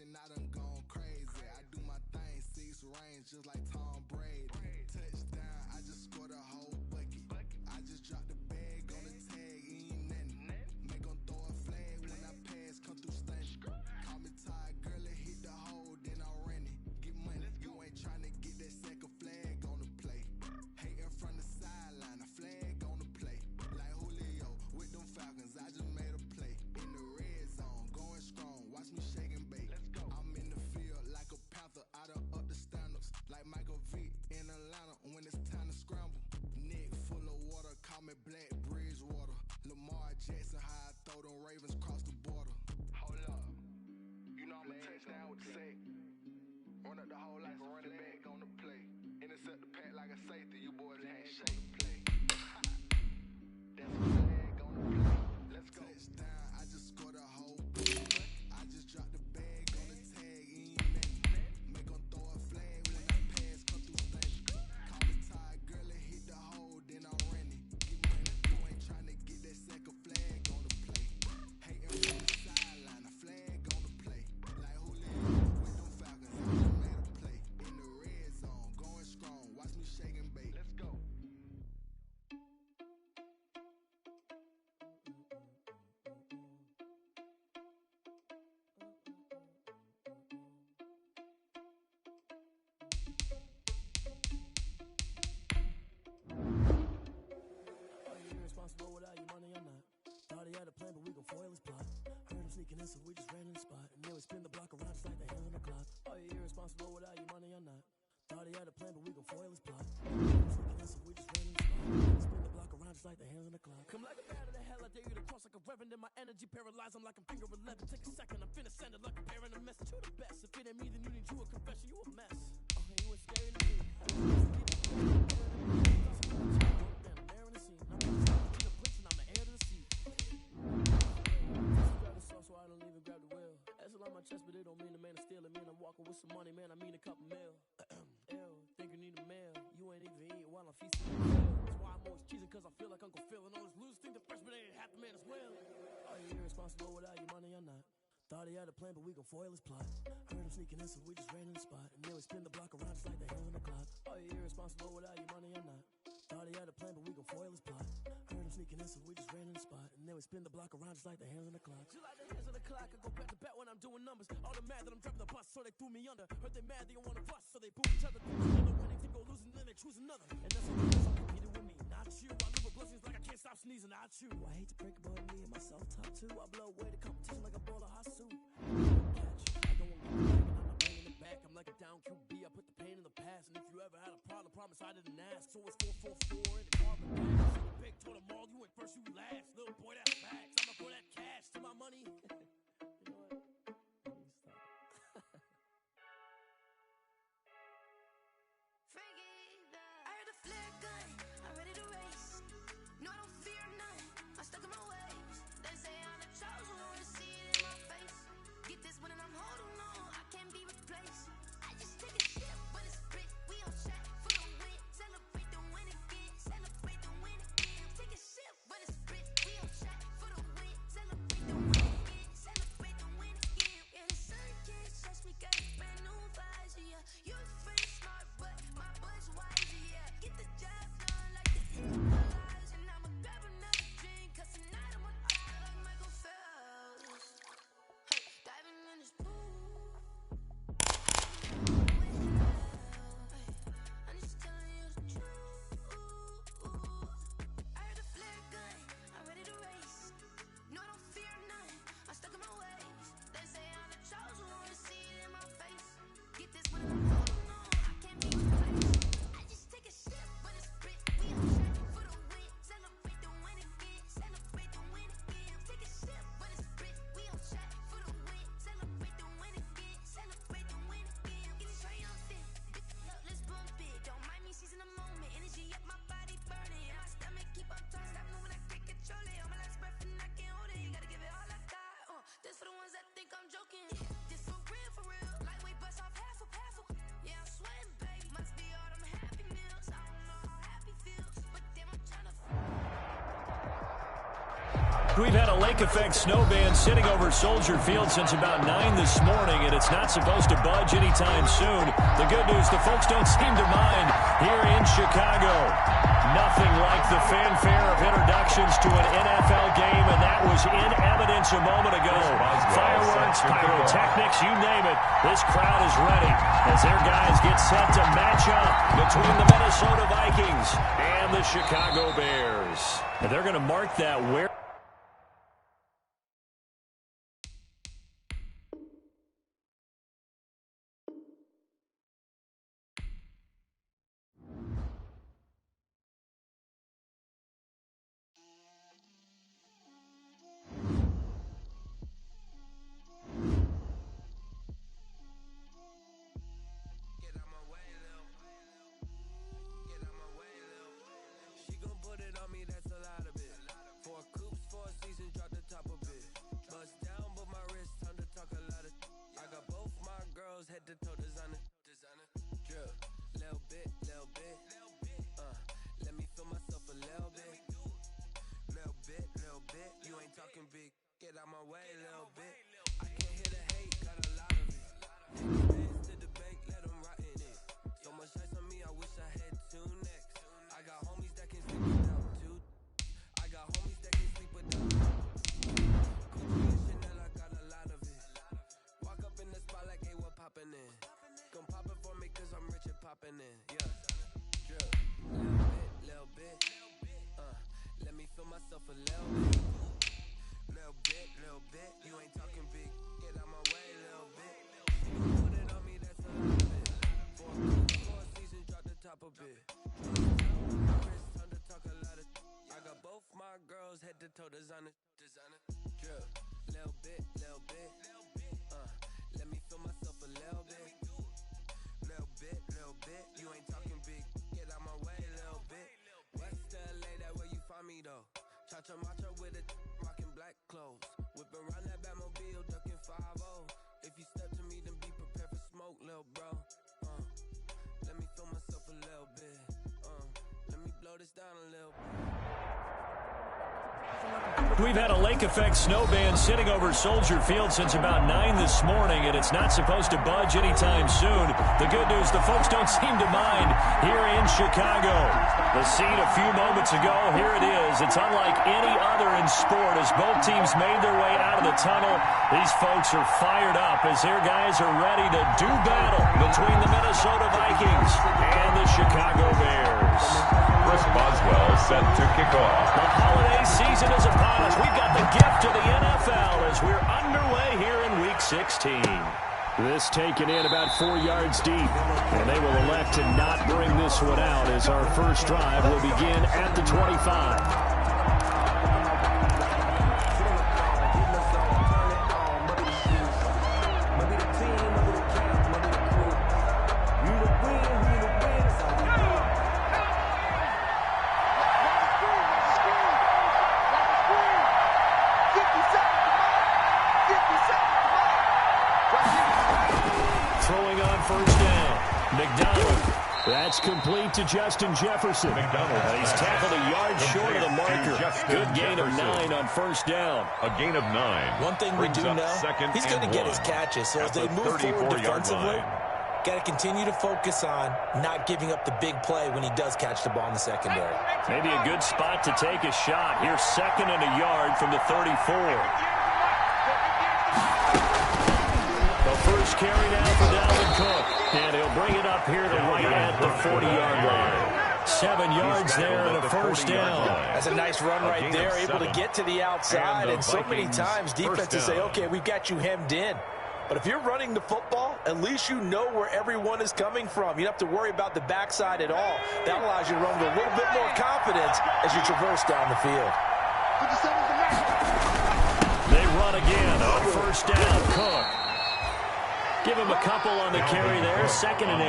I done gone crazy. I do my thing, 6 range just like Tom Brady. Touchdown, I just scored a whole bucket. I just dropped the bag on the tag, ain't nothing. Make them throw a flag when I pass, come through stunning. Call me Todd Gurley, hit the hole, then I ran it. sneaking in, so we just ran in the spot. And then we spin the block around just like the hands on the clock. Are you irresponsible without your money or not? Thought he had a plan, but we gon' foil his plot. Sneaking in, so we just ran in the spot. Spin the block around just like the hands on the clock. Come like a bat of the hell, I dare you to cross like a reverend. And my energy paralyzed, I'm like I'm finger 11. Take a second, I'm finna send it like a parent a message. You the best, if it ain't me, then you need you a confession. You a mess. Oh, you ain't scary to me. So I don't even grab the wheel. That's on my chest, but it don't mean the man is stealing. Mean I'm walking with some money, man. I mean a couple mil. Ew, think you need a meal. You ain't even eat while I'm feasting. That's why I'm always cheesing, cause I feel like Uncle Phil. And all those losers think the freshman ain't half the man as well. Are you irresponsible without your money or not? Thought he had a plan, but we gon' foil his plot. Heard him sneaking in, so we just ran in the spot. And then we spin the block around just like the hands on the clock. Are you irresponsible without your money or not? Thought he had a plan, but we gon' foil his plot. Heard him sneaking in, so we just ran in the spot. And then we spin the block around just like the hands on the clock. Just like the hands on the clock, I go back to back when I'm doing numbers. All the mad that I'm driving the bus, so they threw me under. Heard they mad, they don't wanna bust, so they boo each other. Together when they think go losing, then they choose another. And that's what I'm competing with me, not you. I live with blessings like I can't stop sneezing, not you. I hate to break it, but me and myself top two. I blow away the competition like a ball of hot soup. I don't want to get back, and I'm not bringing it back. I'm like a down QB, I put the pain in the past. And if you ever had a problem, promise I didn't ask. So it's 4-4-4 and the carbon gas. The big told them all, you went first, you last. Little boy, that's facts. I'ma throw that cash to my money. You know what? Stop. I heard a flare gun, I'm ready to race. No, I don't fear none, I'm stuck in my ways. They say I'm the chosen one, see it in my face. Get this one and I'm holding on, I can't be replaced. I just take a shit, but it's split. We on track for the win. Celebrate the win again, celebrate the win again. Take a shit, but it's split. We on track for the win. Celebrate the win again, celebrate the win again. Yeah, the sun can't touch me, got a brand new visor, yeah. You friend smart, but my boy's wiser, yeah. Get the job done like the equalizer. And I'ma grab another drink, cause tonight I'ma die like Michael Phelps. Hey, diving in this pool. I'm just telling you the truth. I heard a flare gun, I'm ready to race. No, I don't fear none, I'm stuck in my ways. They say I'm the chosen one, see it in my face. Get this one and I'm holding on, I can't be replaced. I just take a shit, but it's split. We on track for the win. Celebrate the win again, celebrate the win again. Take a shit, but it's split. We on track for the win. Celebrate the win again, celebrate the win again. Getting triumphant, let's bump it. Don't mind me seizing the moment. Energy up my body burning. My stomach keep on turning. Stop moving, I can't control it. On my last breath and I can't hold it. You gotta give it all I got. This for the ones that think I'm joking. This for real. Lightweight bust off half a. Yeah, I'm sweating, babe. Must be all them happy meals. I don't know how happy feels, but damn, I'm tryna. We've had a lake effect snow band sitting over Soldier Field since about 9 this morning, and it's not supposed to budge anytime soon. The good news, the folks don't seem to mind here in Chicago. Nothing like the fanfare of introductions to an NFL game, and that was in evidence a moment ago. Fireworks, pyrotechnics, you name it. This crowd is ready as their guys get set to match up between the Minnesota Vikings and the Chicago Bears. And they're going to mark that where. Head to toe designer. Drip, little bit. Let me feel myself a little bit. Little bit. You ain't talking big. Get out my way, little bit. I can't hear the hate, got a lot of it. Take the bands to the bank, let them rot in it. So much ice on me, I wish I had two necks. I got homies that can sleep without two. I got homies that can sleep without Gucci and Chanel, I got a lot of it. Walk up in the spot like, hey, what poppin' in? Come pop it for me, cause I'm rich and poppin' in. Yeah, drip, little bit. Let me feel myself a little bit. Little bit. You ain't talking big. designer. Drip, little bit. Let me feel myself a little bit. Little bit. You ain't talking big. Get out my way, little bit. West LA, that where you find me though. Cha-cha macha with a rockin' black clothes. Whip around that Batmobile, ducking 5-0. If you step to me, then be prepared for smoke, little bro. Let me feel myself a little bit. Let me blow this down a little bit. We've had a lake effect snow band sitting over Soldier Field since about 9 this morning, and it's not supposed to budge anytime soon. The good news, the folks don't seem to mind here in Chicago. The scene a few moments ago, here it is. It's unlike any other in sport as both teams made their way out of the tunnel. These folks are fired up as their guys are ready to do battle between the Minnesota Vikings and the Chicago Bears. Chris Boswell set to kick off. The holiday season is upon us. We've got the gift of the NFL as we're underway here in Week 16. This taken in about 4 yards deep, and they will elect to not bring this one out as our first drive will begin at the 25. That's complete to Justin Jefferson. He's tackled a yard short of the marker. Good gain of 9 on first down. A gain of 9. One thing we do know, he's going to get his catches. So as they move forward defensively, got to continue to focus on not giving up the big play when he does catch the ball in the secondary. Maybe a good spot to take a shot. Here's 2nd and a yard from the 34. The first carry now for Dalvin Cook. And he'll bring it up here to right at the 40-yard line. 7 yards there and a first down. That's a nice run right there, able to get to the outside. And so many times defenses say, okay, we've got you hemmed in. But if you're running the football, at least you know where everyone is coming from. You don't have to worry about the backside at all. That allows you to run with a little bit more confidence as you traverse down the field. They run again on first down. Cook. Give him a couple on the carry there. 2nd and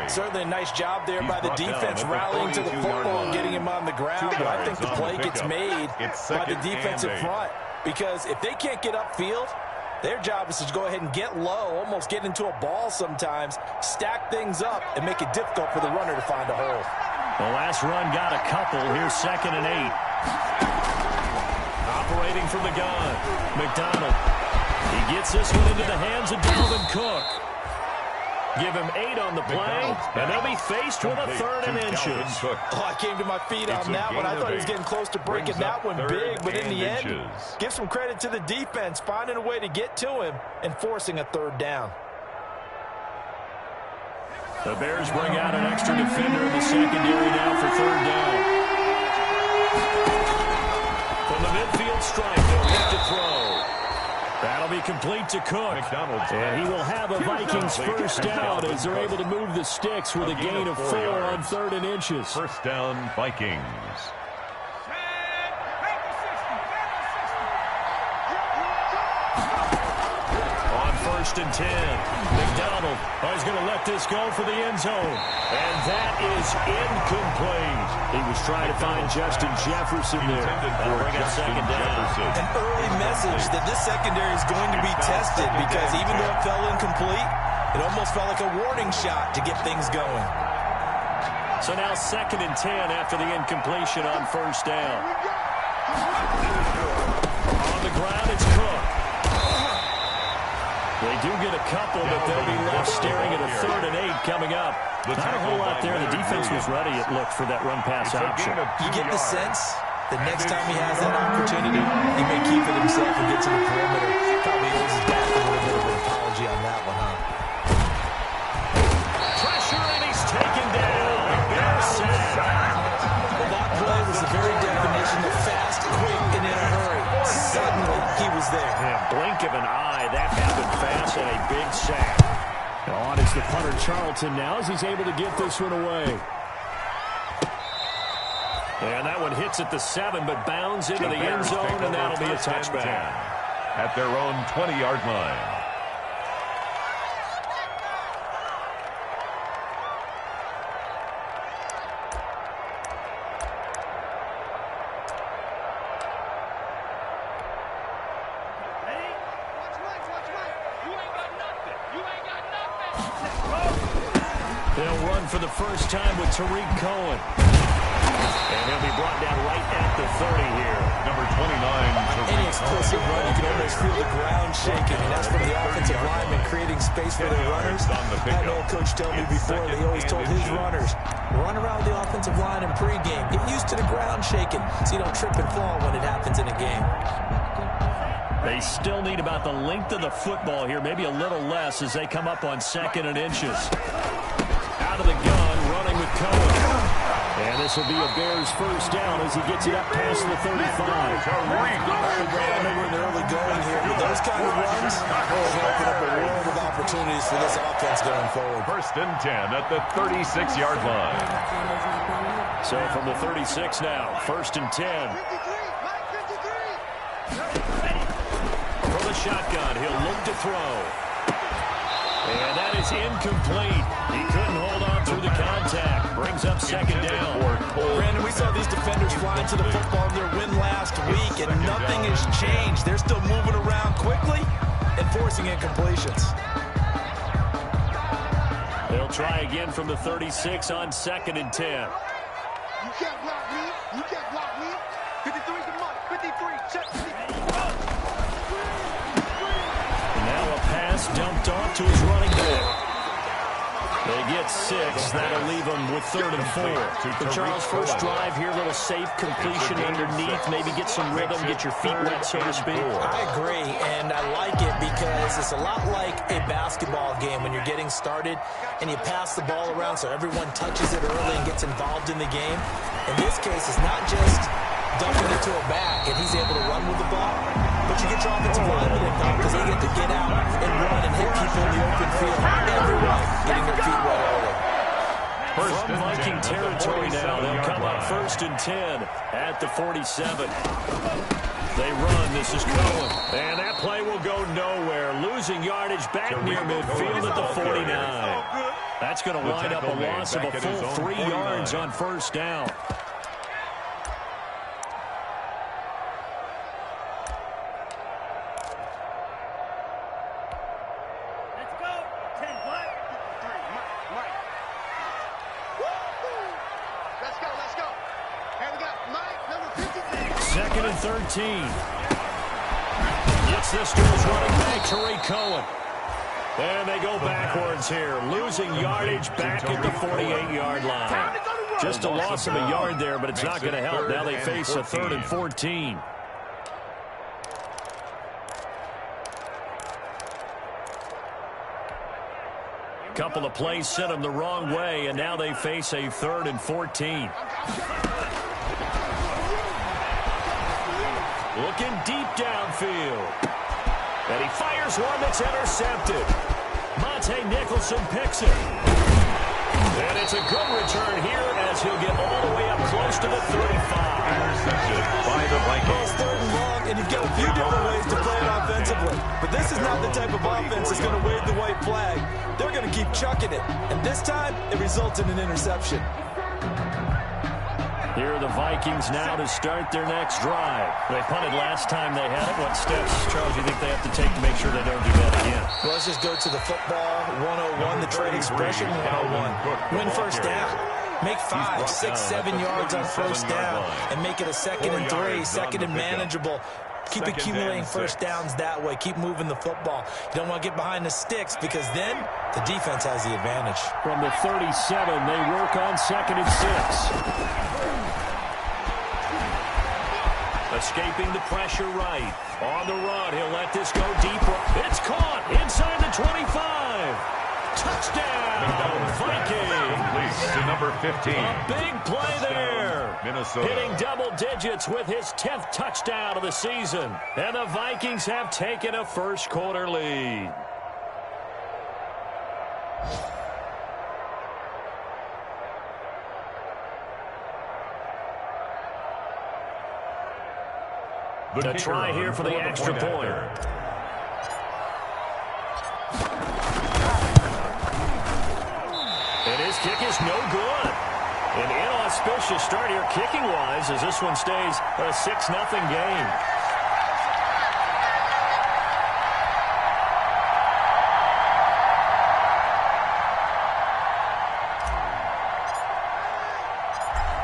8. Certainly a nice job there by the defense rallying to the football and getting him on the ground. But I think the play gets made by the defensive front. Because if they can't get upfield, their job is to go ahead and get low, almost get into a ball sometimes, stack things up, and make it difficult for the runner to find a hole. The last run got a couple. Here's 2nd and 8. Operating from the gun, McDonald. He gets this one into the hands of Dalvin Cook. Give him 8 on the play, and they'll be faced with a 3rd and inches. Oh, I came to my feet on that one. I thought he was getting close to breaking that one big, but in the end, give some credit to the defense, finding a way to get to him and forcing a 3rd down. The Bears bring out an extra defender in the secondary now for 3rd down. From the midfield stripe, they'll look to throw. That'll be complete to Cook. And he will have a Vikings first down as they're able to move the sticks with a gain of 4 on 3rd and inches. First down, Vikings. On 1st and 10, McDonald is going to let this go for the end zone. And that is incomplete. He was trying to find Justin Jefferson there. That'll bring up 2nd down. An early message that this secondary is going to be tested because even though it fell incomplete, it almost felt like a warning shot to get things going. So now 2nd and 10 after the incompletion on first down. On the ground, it's Cook. They do get a couple, but they'll be left staring at a 3rd and 8 coming up. Not a whole lot there. The defense was ready, it looked, for that run-pass option. You get the sense that next time he has that opportunity, he may keep it himself and get to the perimeter. Probably owes his back a little bit of an apology on that one, huh? Pressure, and he's taken down. Bears sack. Well, that play was the very definition of fast, quick, and in a hurry. Suddenly, he was there. Yeah, blink of an eye. That happened fast and a big sack. On is the punter Charlton now as he's able to get this one away. And that one hits at the 7, but bounds into the end zone, and that'll be a touchback. At their own 20-yard line. They'll run for the first time with Tariq Cohen. And he'll be brought down right at the 30 here. Number 29. Any explosive run, you can almost feel the ground shaking. And that's from the offensive lineman creating space for their runners. I had an old coach tell me before, he always told his runners, run around the offensive line in pregame. Get used to the ground shaking so you don't trip and fall when it happens in a game. They still need about the length of the football here, maybe a little less as they come up on 2nd and inches. Out of the gun, running with Cohen. And this will be a Bears first down as he gets it up past the 35. I know we're in the early going here, but those kind of runs will open up a world of opportunities for this offense going forward. 1st and 10 at the 36-yard line. So from the 36 now, 1st and 10. From the shotgun, he'll look to throw. And that is incomplete. He couldn't hold on through the contact. Brings up 2nd down. Brandon, we saw these defenders flying to the football in their win last week, and nothing has changed. They're still moving around quickly and forcing incompletions. They'll try again from the 36 on 2nd and 10. You can't block me. You can't block me. 53, come on. 53, check. Now a pass dumped off to his running back. They get 6. That'll leave them with 3rd and 4. For Charles' first drive here, a little safe completion underneath. Maybe get some rhythm, get your feet wet, so to speak. I agree, and I like it because it's a lot like a basketball game when you're getting started and you pass the ball around so everyone touches it early and gets involved in the game. In this case, it's not just dumping it to a back and he's able to run with the ball, but you get your offensive linemen involved because they get to get out and run and hit people in the open field. Everyone getting their feet wet early. From Viking territory now, they'll come up 1st and 10 at the 47. They run. This is Cohen. And that play will go nowhere. Losing yardage back near midfield at the 49. That's going to wind up a loss of a full 3 yards on 1st down. Second and 13. Gets this to his running back, Tariq Cohen. And they go backwards here, losing yardage back at the 48-yard line. Just a loss of a yard there, but it's not going to help. Now they face a 3rd and 14. Couple of plays sent them the wrong way, and now they face a 3rd and 14. Looking deep downfield. And he fires one that's intercepted. Monte Nicholson picks it. And it's a good return here as he'll get all the way up close to the 35. Intercepted by the Vikings. It's 3rd and long, and you've got a few different ways to play it offensively. But this is not the type of offense that's going to wave the white flag. They're going to keep chucking it. And this time, it results in an interception. Here are the Vikings now to start their next drive. They punted last time they had it. What steps, Charles, do you think they have to take to make sure they don't do that again? Well, let's just go to the football 101, the trade expression 101. Win first down. Make 5, 6, 7 yards on first down and make it a 2nd and 3, 2nd and manageable. Keep accumulating first downs that way. Keep moving the football. You don't want to get behind the sticks because then the defense has the advantage. From the 37, they work on 2nd and 6. Escaping the pressure right. On the run, he'll let this go deeper. It's caught inside the 25. Touchdown, Vikings. To number 15. A big play there. Minnesota. Hitting double digits with his 10th touchdown of the season. And the Vikings have taken a first quarter lead. A try here for the extra point. And his kick is no good. An inauspicious start here kicking-wise as this one stays a 6-0 game.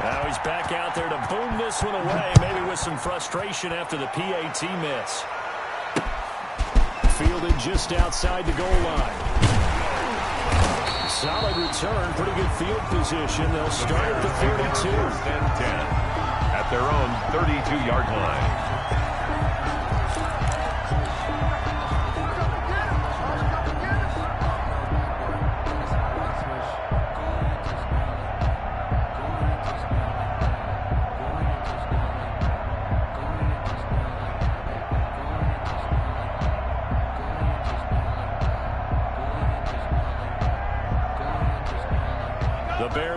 Now he's back out there to boom this one away, maybe with some frustration after the PAT miss. Fielded just outside the goal line. Solid return, pretty good field position. They'll start at the 32. First and 10 at their own 32-yard line.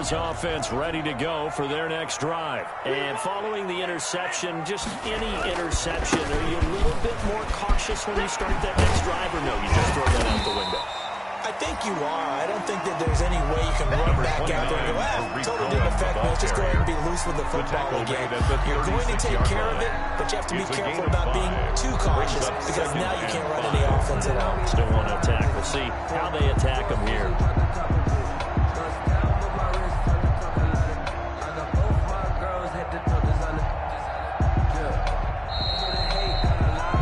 Offense ready to go for their next drive. And following the interception, just any interception, are you a little bit more cautious when you start that next drive, or no, you just throw that out the window? I think you are. I don't think that there's any way you can run back out there and go, totally didn't affect me. Let's just go ahead and be loose with the football again. You're going to take care of it, but you have to be careful about being too cautious because now you can't run any offense at all. Still want to attack. We'll see how they attack them here.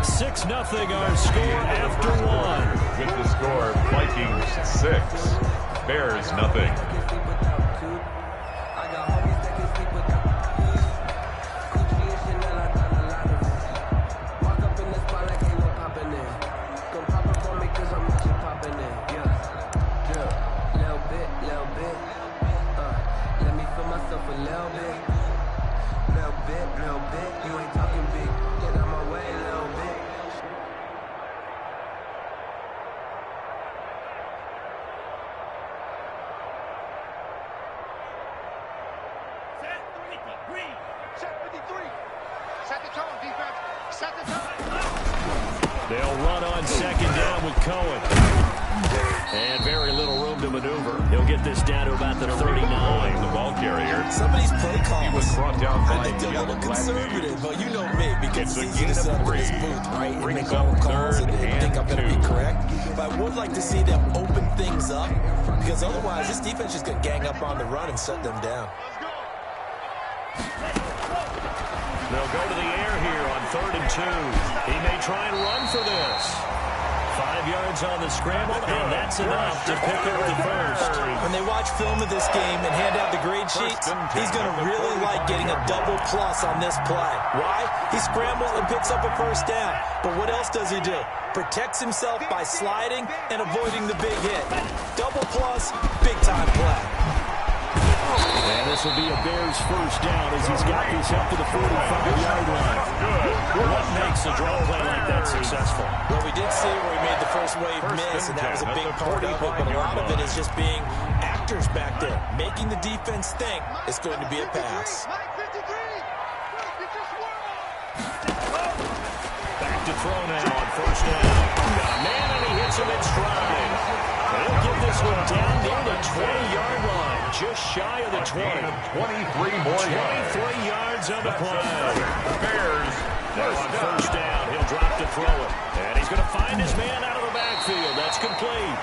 6-0 our score after one. With the score, Vikings 6, Bears nothing. They'll run on second down with Cohen. And very little room to maneuver. He'll get this down to about the 39. The ball carrier. Somebody's play calls. He was brought down by I think they're a little conservative, but you know me, because it's easy to It's a sit up in gain this of 3. booth, right, and Brings make all up calls third and think I'm going to and be 2. correct. But I would like to see them open things up, because otherwise this defense is going to gang up on the run and shut them down. They'll go to the air here on 3rd and 2. He may try and run for this. 5 yards on the scramble, and that's enough to pick up the first. When they watch film of this game and hand out the grade sheets, he's going to really like getting a double plus on this play. Why? He scrambles and picks up a first down. But what else does he do? Protects himself by sliding and avoiding the big hit. Double plus, big time play. And this will be a Bears first down as he's got this up to the 45-yard line. What makes a draw play like that successful? Well, we did see where he made the first wave miss, and that was a big part of it, but a lot of it is just being actors back there, making the defense think it's going to be a pass. Back to throw now on first down. Got a man, and he hits him in stride. He'll get this one down near the 20-yard line, just shy of the 20. 23 more yards. 23 yards on the play. Bears Now on first down, he'll drop to throw it. And he's going to find his man out of the backfield. That's complete.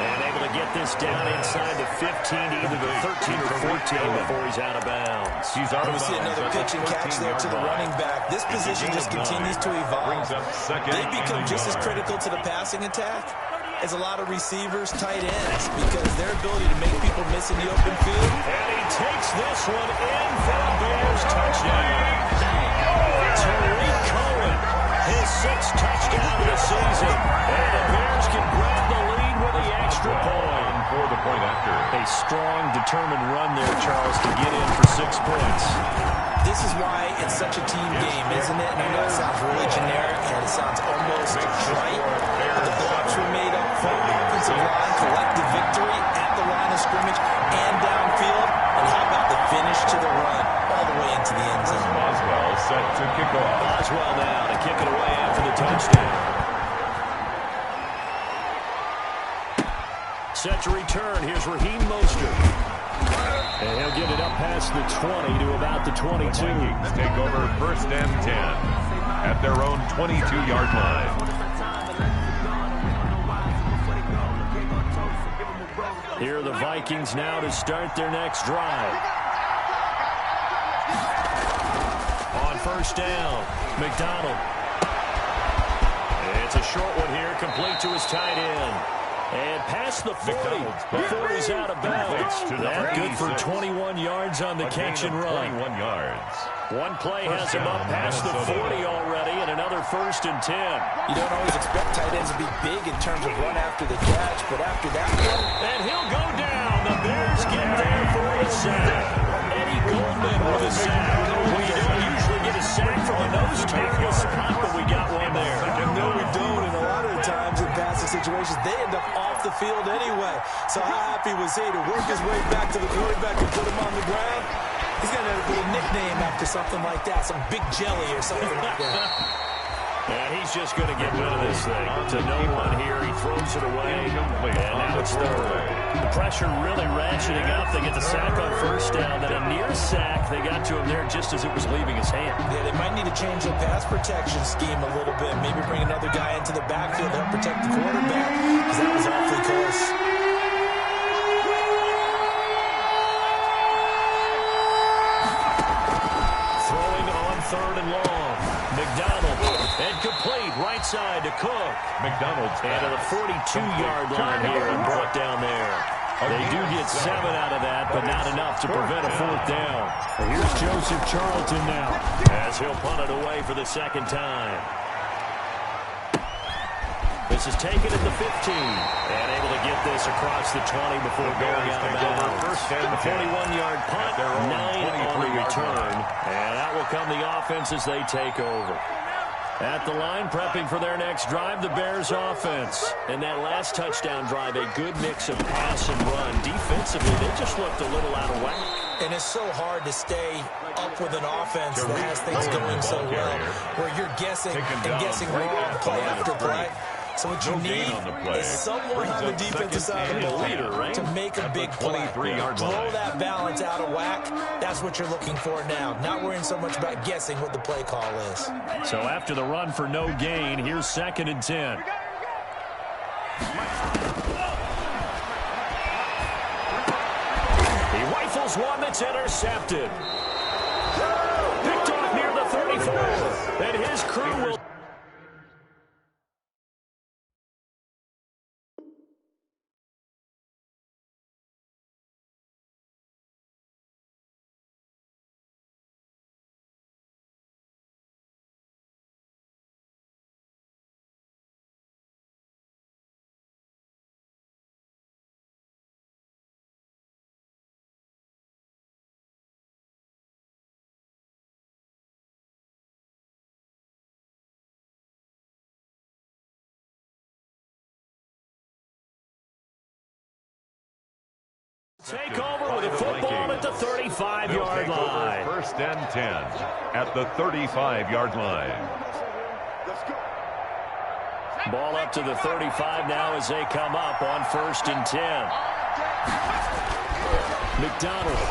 And able to get this down inside the 15 to either the 13 or 14 before he's out of bounds. He's out of We see another pitch and catch there to the running back. This position just continues to evolve. They become just as critical to the passing attack as a lot of receivers, tight ends, because their ability to make people miss in the open field. And he takes this one in for a Bears touchdown. Tariq Cohen, his 6th touchdown of the season. And the Bears can grab the lead with the extra point. For the point after. A strong, determined run there, Charles, to get in for 6 points. This is why it's such a team game, isn't it? And I know it sounds really generic and it sounds almost trite, but the blocks were made up front, offensive line, collective victory at the line of scrimmage and downfield. And how about the finish to the run all the way into the end zone? Boswell set to kick off. Boswell now to kick it away after the touchdown. Set to return. Here's Raheem Mostert. And he'll get it up past the 20 to about the 22. The Vikings take over 1st and 10 at their own 22-yard line. Here are the Vikings now to start their next drive. On 1st down, McDonald. It's a short one here, complete to his tight end. And past the 40 before he's out of bounds. That good for 21 yards on the catch and run. 21 yards. One play has him up past the 40 already, and another 1st and 10. You don't always expect tight ends to be big in terms of run after the catch, but after that one... And he'll go down. The Bears get there for a sack. Eddie Goldman with a sack. Well, you don't usually get a sack from a nose tackle spot, but we got one there. No, we don't, and a lot of the times in passing situations, they end up off the field anyway. So how happy was he to work his way back to the quarterback and put him on the ground? He's going to put a nickname after something like that, some Big Jelly or something like that. And he's just going to get rid of this thing. To no one here, he throws it away, and now it's third. The pressure really ratcheting up. They get the sack on 1st down, then a near sack. They got to him there just as it was leaving his hand. Yeah, they might need to change the pass protection scheme a little bit. Maybe bring another guy into the backfield to help protect the quarterback, because that was awfully close. Throwing on 3rd and long. McDonald, and complete, right side to Cook. McDonald's and to the 42-yard line here and brought down there. They do get 7 out of that, but not enough to prevent a 4th down. Here's Joseph Charlton now, as he'll punt it away for the 2nd time. This is taken at the 15, and able to get this across the 20 before going out of bounds. The 41-yard punt, 9 on the return, and out will come the offense as they take over. At the line, prepping for their next drive, the Bears offense. And that last touchdown drive, a good mix of pass and run. Defensively, they just looked a little out of whack. And it's so hard to stay up with an offense that has things going so well, where you're guessing and guessing wrong play after play. So what you need is someone on the defensive side of the ball to make a big play. Blow that balance out of whack. That's what you're looking for now. Not worrying so much about guessing what the play call is. So after the run for no gain, here's 2nd and 10. He rifles one that's intercepted. Picked off near the 34. And his crew will... Take over with a football at the 35-yard line. 1st and 10 at the 35-yard line. Ball up to the 35 now as they come up on 1st and 10. McDonald.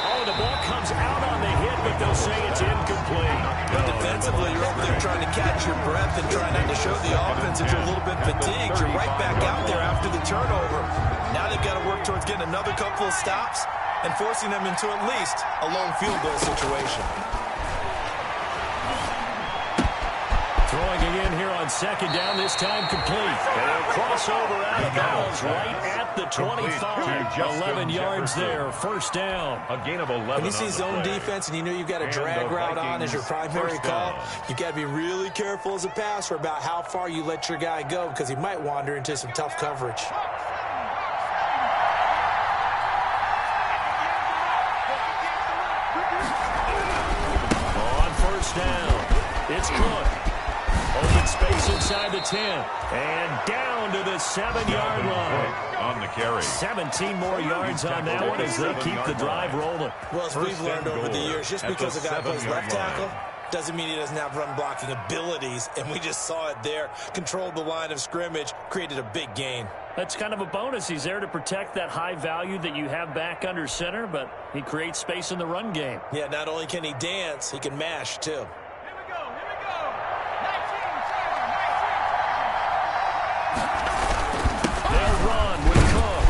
Oh, the ball comes out on the hit, but they'll say it's incomplete. But defensively, you're over there trying to catch your breath and trying not to show the offense that you're a little bit fatigued. You're right back out there after the turnover. Now they've got to work towards getting another couple of stops and forcing them into at least a lone field goal situation. Throwing again here on 2nd down, this time complete. And a crossover out of bounds right at the 25. 11 yards there, 1st down. A gain of 11. When you see zone defense and you know you've got a drag route on as your primary call, you've got to be really careful as a passer about how far you let your guy go, because he might wander into some tough coverage. On 1st down, it's Cook. Open space inside the 10. And down to the 7-yard line. On the carry. 17 more yards on that one as they keep the drive rolling. Well, as we've learned over the years, just because a guy plays left tackle doesn't mean he doesn't have run-blocking abilities, and we just saw it there. Controlled the line of scrimmage, created a big gain. That's kind of a bonus. He's there to protect that high value that you have back under center, but he creates space in the run game. Yeah, not only can he dance, he can mash, too. Here we go. 19 They'll run with Cook.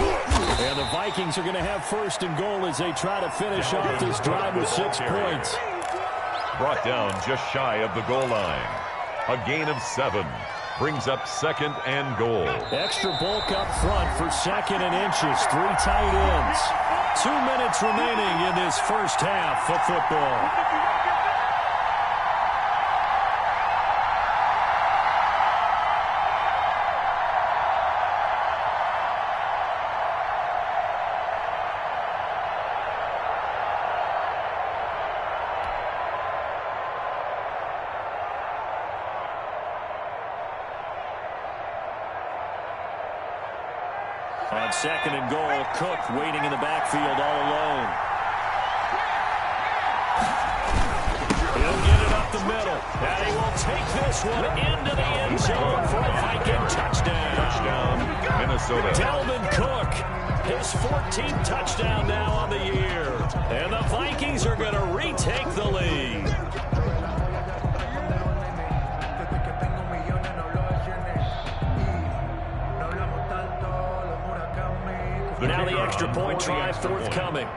And the Vikings are going to have first and goal as they try to finish off this drive with 6 points. Brought down just shy of the goal line. A gain of 7. Brings up second and goal. Extra bulk up front for second and inches. 3 tight ends. 2 minutes remaining in this first half of football. On second and goal, Cook waiting in the backfield all alone. He'll get it up the middle. And he will take this one into the end zone for a Viking touchdown. Touchdown, Minnesota. Dalvin Cook, his 14th touchdown now on the year. And the Vikings are going to retake the lead. Now the extra point try forthcoming.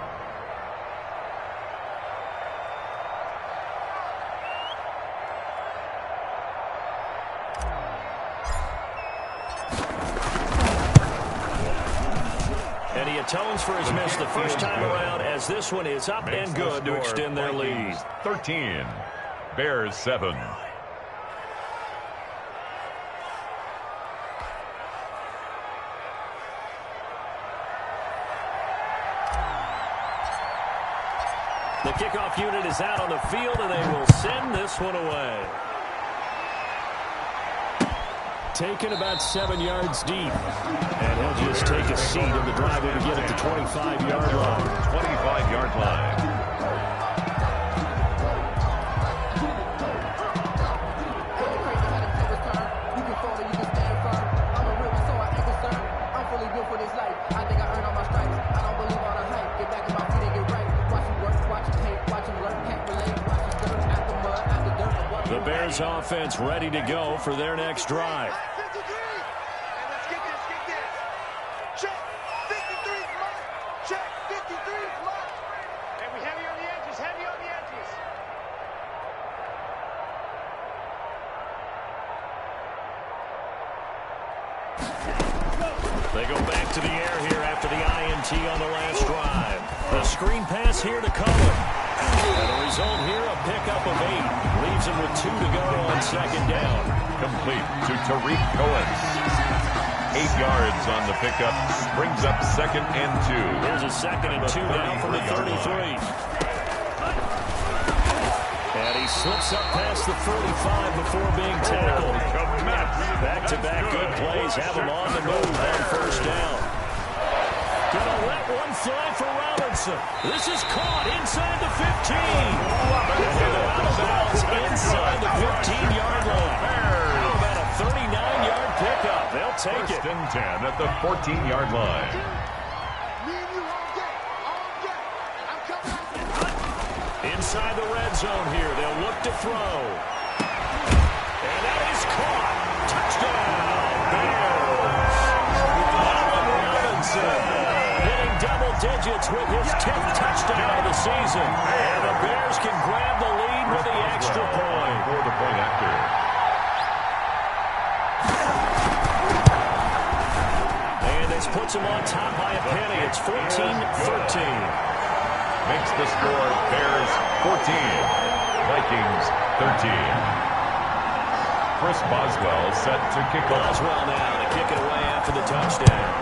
And he atones for his miss the first time around as this one is up and good to extend their lead. 13. Bears 7. The kickoff unit is out on the field, and they will send this one away. Taken about 7 yards deep. And he'll just take a seat in the driver to get it to 25-yard line. 25-yard line. The Bears offense ready to go for their next drive. They go back to the air here after the INT on the last drive. The screen pass here to Cohen. And the result here, a pickup of 8. Leaves him with 2 to go on second down. Complete to Tariq Cohen. 8 yards on the pickup. Brings up second and 2. There's a second and 2 now from the 33. And he slips up past the 45 before being tackled. Back-to-back good plays have him on the move on first down. Gonna let one fly for Robinson. This is caught inside the 15. And out of bounds inside the 15-yard line. How about a 39-yard pickup? They'll take it. First and 10 at the 14-yard line. Inside the red zone here. They'll look to throw. And that is caught. Touchdown, Bears. Allen Robinson hitting double digits with his 10th touchdown of the season. And the Bears can grab the lead with the extra point. For the point after. And this puts them on top by a penny. It's 14-13. Makes the score Bears 14, Vikings 13. Chris Boswell set to kick off. Boswell now to kick it away after the touchdown.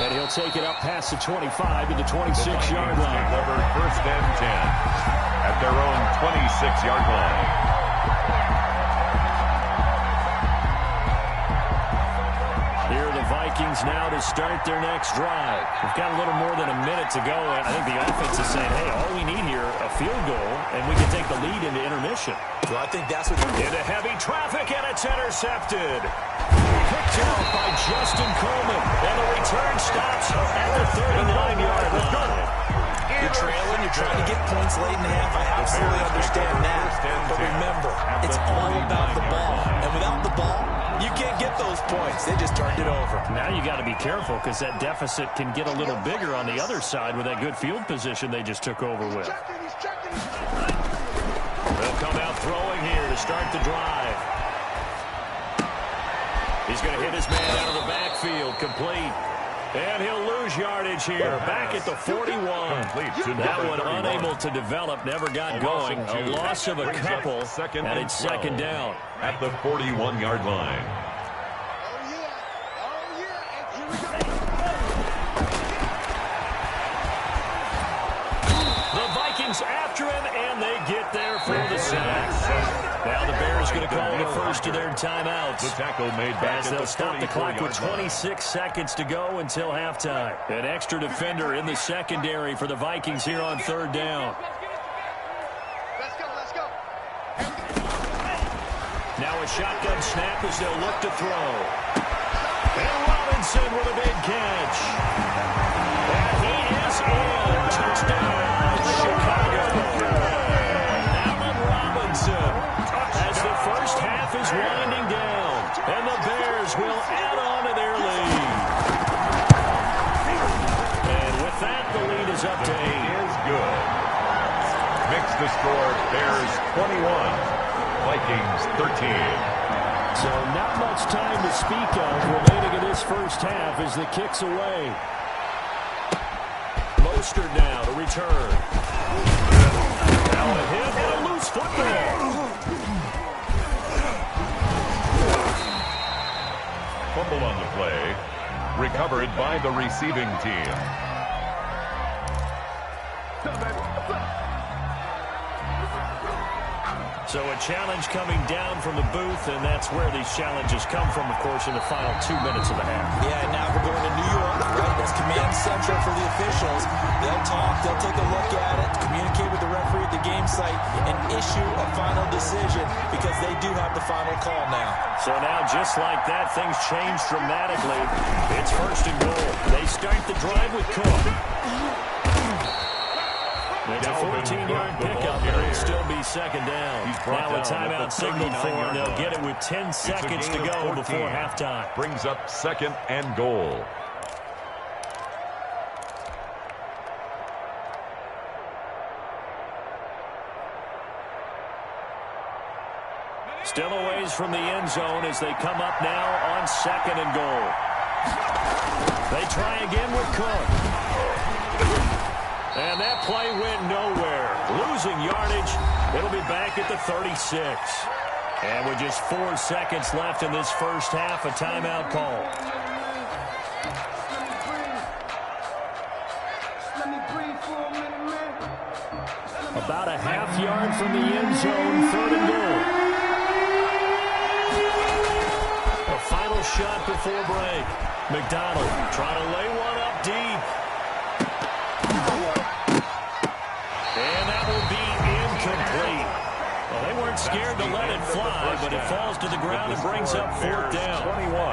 And he'll They'll take it up past the 25 to the 26-yard line. Over 1st and 10 at their own 26-yard line. Here are the Vikings now to start their next drive. We've got a little more than a minute to go, and I think the offense is saying, hey, all we need here, a field goal, and we can take the lead into intermission. Well, I think that's what they're doing. Into heavy traffic, and it's intercepted. Picked out by Justin Coleman, and the return stops at the 39-yard line. You're trailing, you're trying to get points late in the half. I absolutely understand that. But remember, it's all about the ball. And without the ball, you can't get those points. They just turned it over. Now you got to be careful because that deficit can get a little bigger on the other side with that good field position they just took over with. They'll come out throwing here to start the drive. He's going to hit his man out of the backfield, complete. And he'll lose yardage here. Back at the 41. That one unable to develop, never got going. A loss of a couple, and it's second down. At the 41-yard line. The Vikings after him, and they get there for the sack. Now the Bears going to call the first of their timeouts. The tackle made back as they'll stop the clock with 26 seconds to go until halftime. An extra defender in the secondary for the Vikings here on third down. Let's go. Now a shotgun snap as they'll look to throw. And Robinson with a big catch. And he is in. Touchdown, Chicago. Allen Robinson. As the first half is winding down, and the Bears will add on to their lead. And with that, the lead is up to 8. Is good. Makes the score Bears 21, Vikings 13. So not much time to speak of remaining in this first half as the kick's away. Mostert now to return. Now a hit and a loose football. Fumble on the play. Recovered by the receiving team. So a challenge coming down from the booth, and that's where these challenges come from, of course, in the final 2 minutes of the half. Yeah, and now we're going to New York, right? That's command central for the officials. They'll talk, they'll take a look at it, communicate with the referee at the game site, and issue a final decision because they do have the final call now. So now, just like that, things change dramatically. It's first and goal. They start the drive with Cook. It's a 14-yard pickup, but it'll still be second down. Now a timeout signaled for, and they'll get it with 10 seconds to go before halftime. Brings up second and goal. Still a ways from the end zone as they come up now on second and goal. They try again with Cook. And that play went nowhere. Losing yardage. It'll be back at the 36. And with just 4 seconds left in this first half, a timeout call. About a half yard from the end zone, third and goal. A final shot before break. McDonald trying to lay one up deep. And that will be incomplete. Well, they weren't scared to let it fly, but it falls to the ground and brings up fourth down.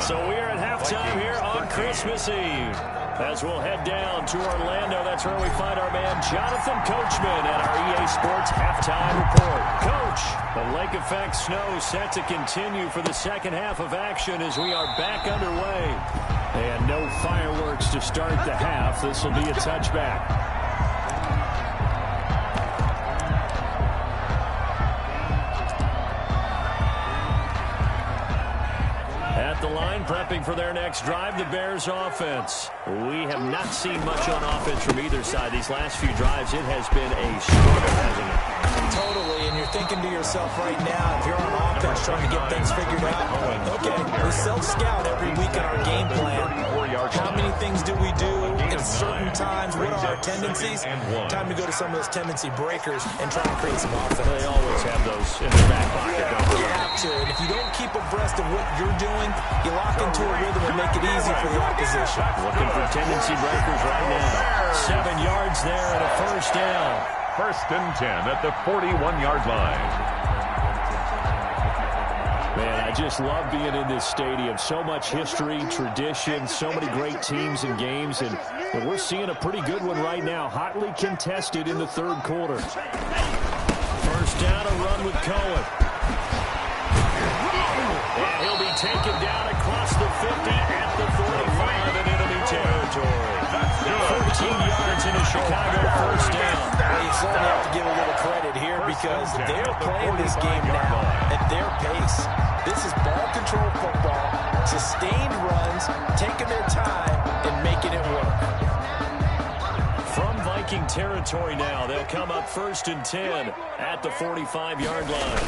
So we are at halftime here on Christmas Eve. As we'll head down to Orlando, that's where we find our man Jonathan Coachman at our EA Sports Halftime Report. Coach, the lake effect snow set to continue for the second half of action as we are back underway. And no fireworks to start the half. This will be a touchback. The line prepping for their next drive, the Bears offense. We have not seen much on offense from either side. These last few drives, it has been a struggle, hasn't it? Totally, and you're thinking thinking to yourself right now, if you're on offense trying to get things figured out, okay, we self-scout every week in our game plan. How many things do we do at certain times? What are our tendencies? Time to go to some of those tendency breakers and try and create some offense. They always have those in the back pocket, don't they? You have to. And if you don't keep abreast of what you're doing, you lock into a rhythm and make it easy for the opposition. Looking for tendency breakers right now. 7 yards there and a first down. 1st and 10 at the 41-yard line. Man, I just love being in this stadium. So much history, tradition, so many great teams and games, and we're seeing a pretty good one right now. Hotly contested in the 3rd quarter. First down, a run with Cohen. And he'll be taken down across the 50 at the 45 in enemy territory. 14 yards in a Chicago first down. Well, you certainly have to give a little credit here because they're playing this game now at their pace. This is ball control football, sustained runs, taking their time and making it work. From Viking territory now, they'll come up 1st and 10 at the 45-yard line.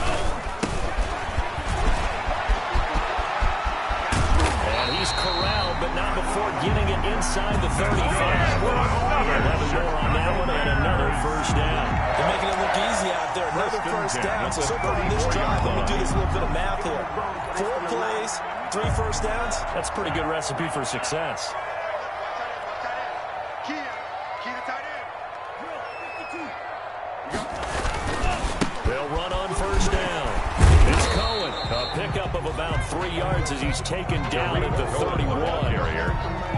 And he's corralled, but not before getting it inside the 35. 11 more on that one and another first down. They're making it look easy out there. Another first down. So far in this drive, let me do this little bit of math here. 4 plays, 3 first downs. That's a pretty good recipe for success. They'll run on first down. It's Cohen. A pickup of about 3 yards as he's taken down at the 31.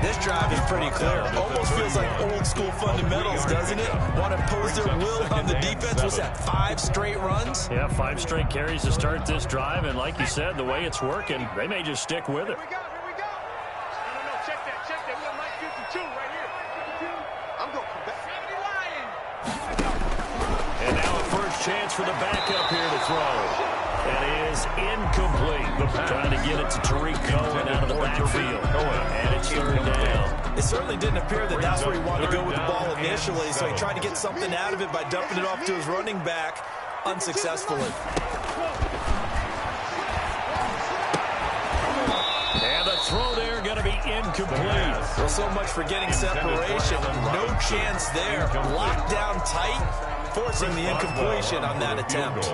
This drive is pretty clear. Almost feels like old school fundamentals, doesn't it? Want to impose their will on the defense. Was that 5 straight runs? Yeah, 5 straight carries to start this drive. And like you said, the way it's working, they may just stick with it. Here we go. No, check that. We got Mike 52 right here. I'm going to come back. And now a first chance for the backup here to throw. That is incomplete. Trying to get it to Tariq Cohen out of the backfield. And it's 3rd down. It certainly didn't appear that that's where he wanted to go with the ball initially, so he tried to get something out of it by dumping it off to his running back unsuccessfully. And the throw there going to be incomplete. Well, so much for getting separation. No chance there. Locked down tight, forcing the incompletion on that attempt.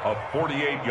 A 48-yard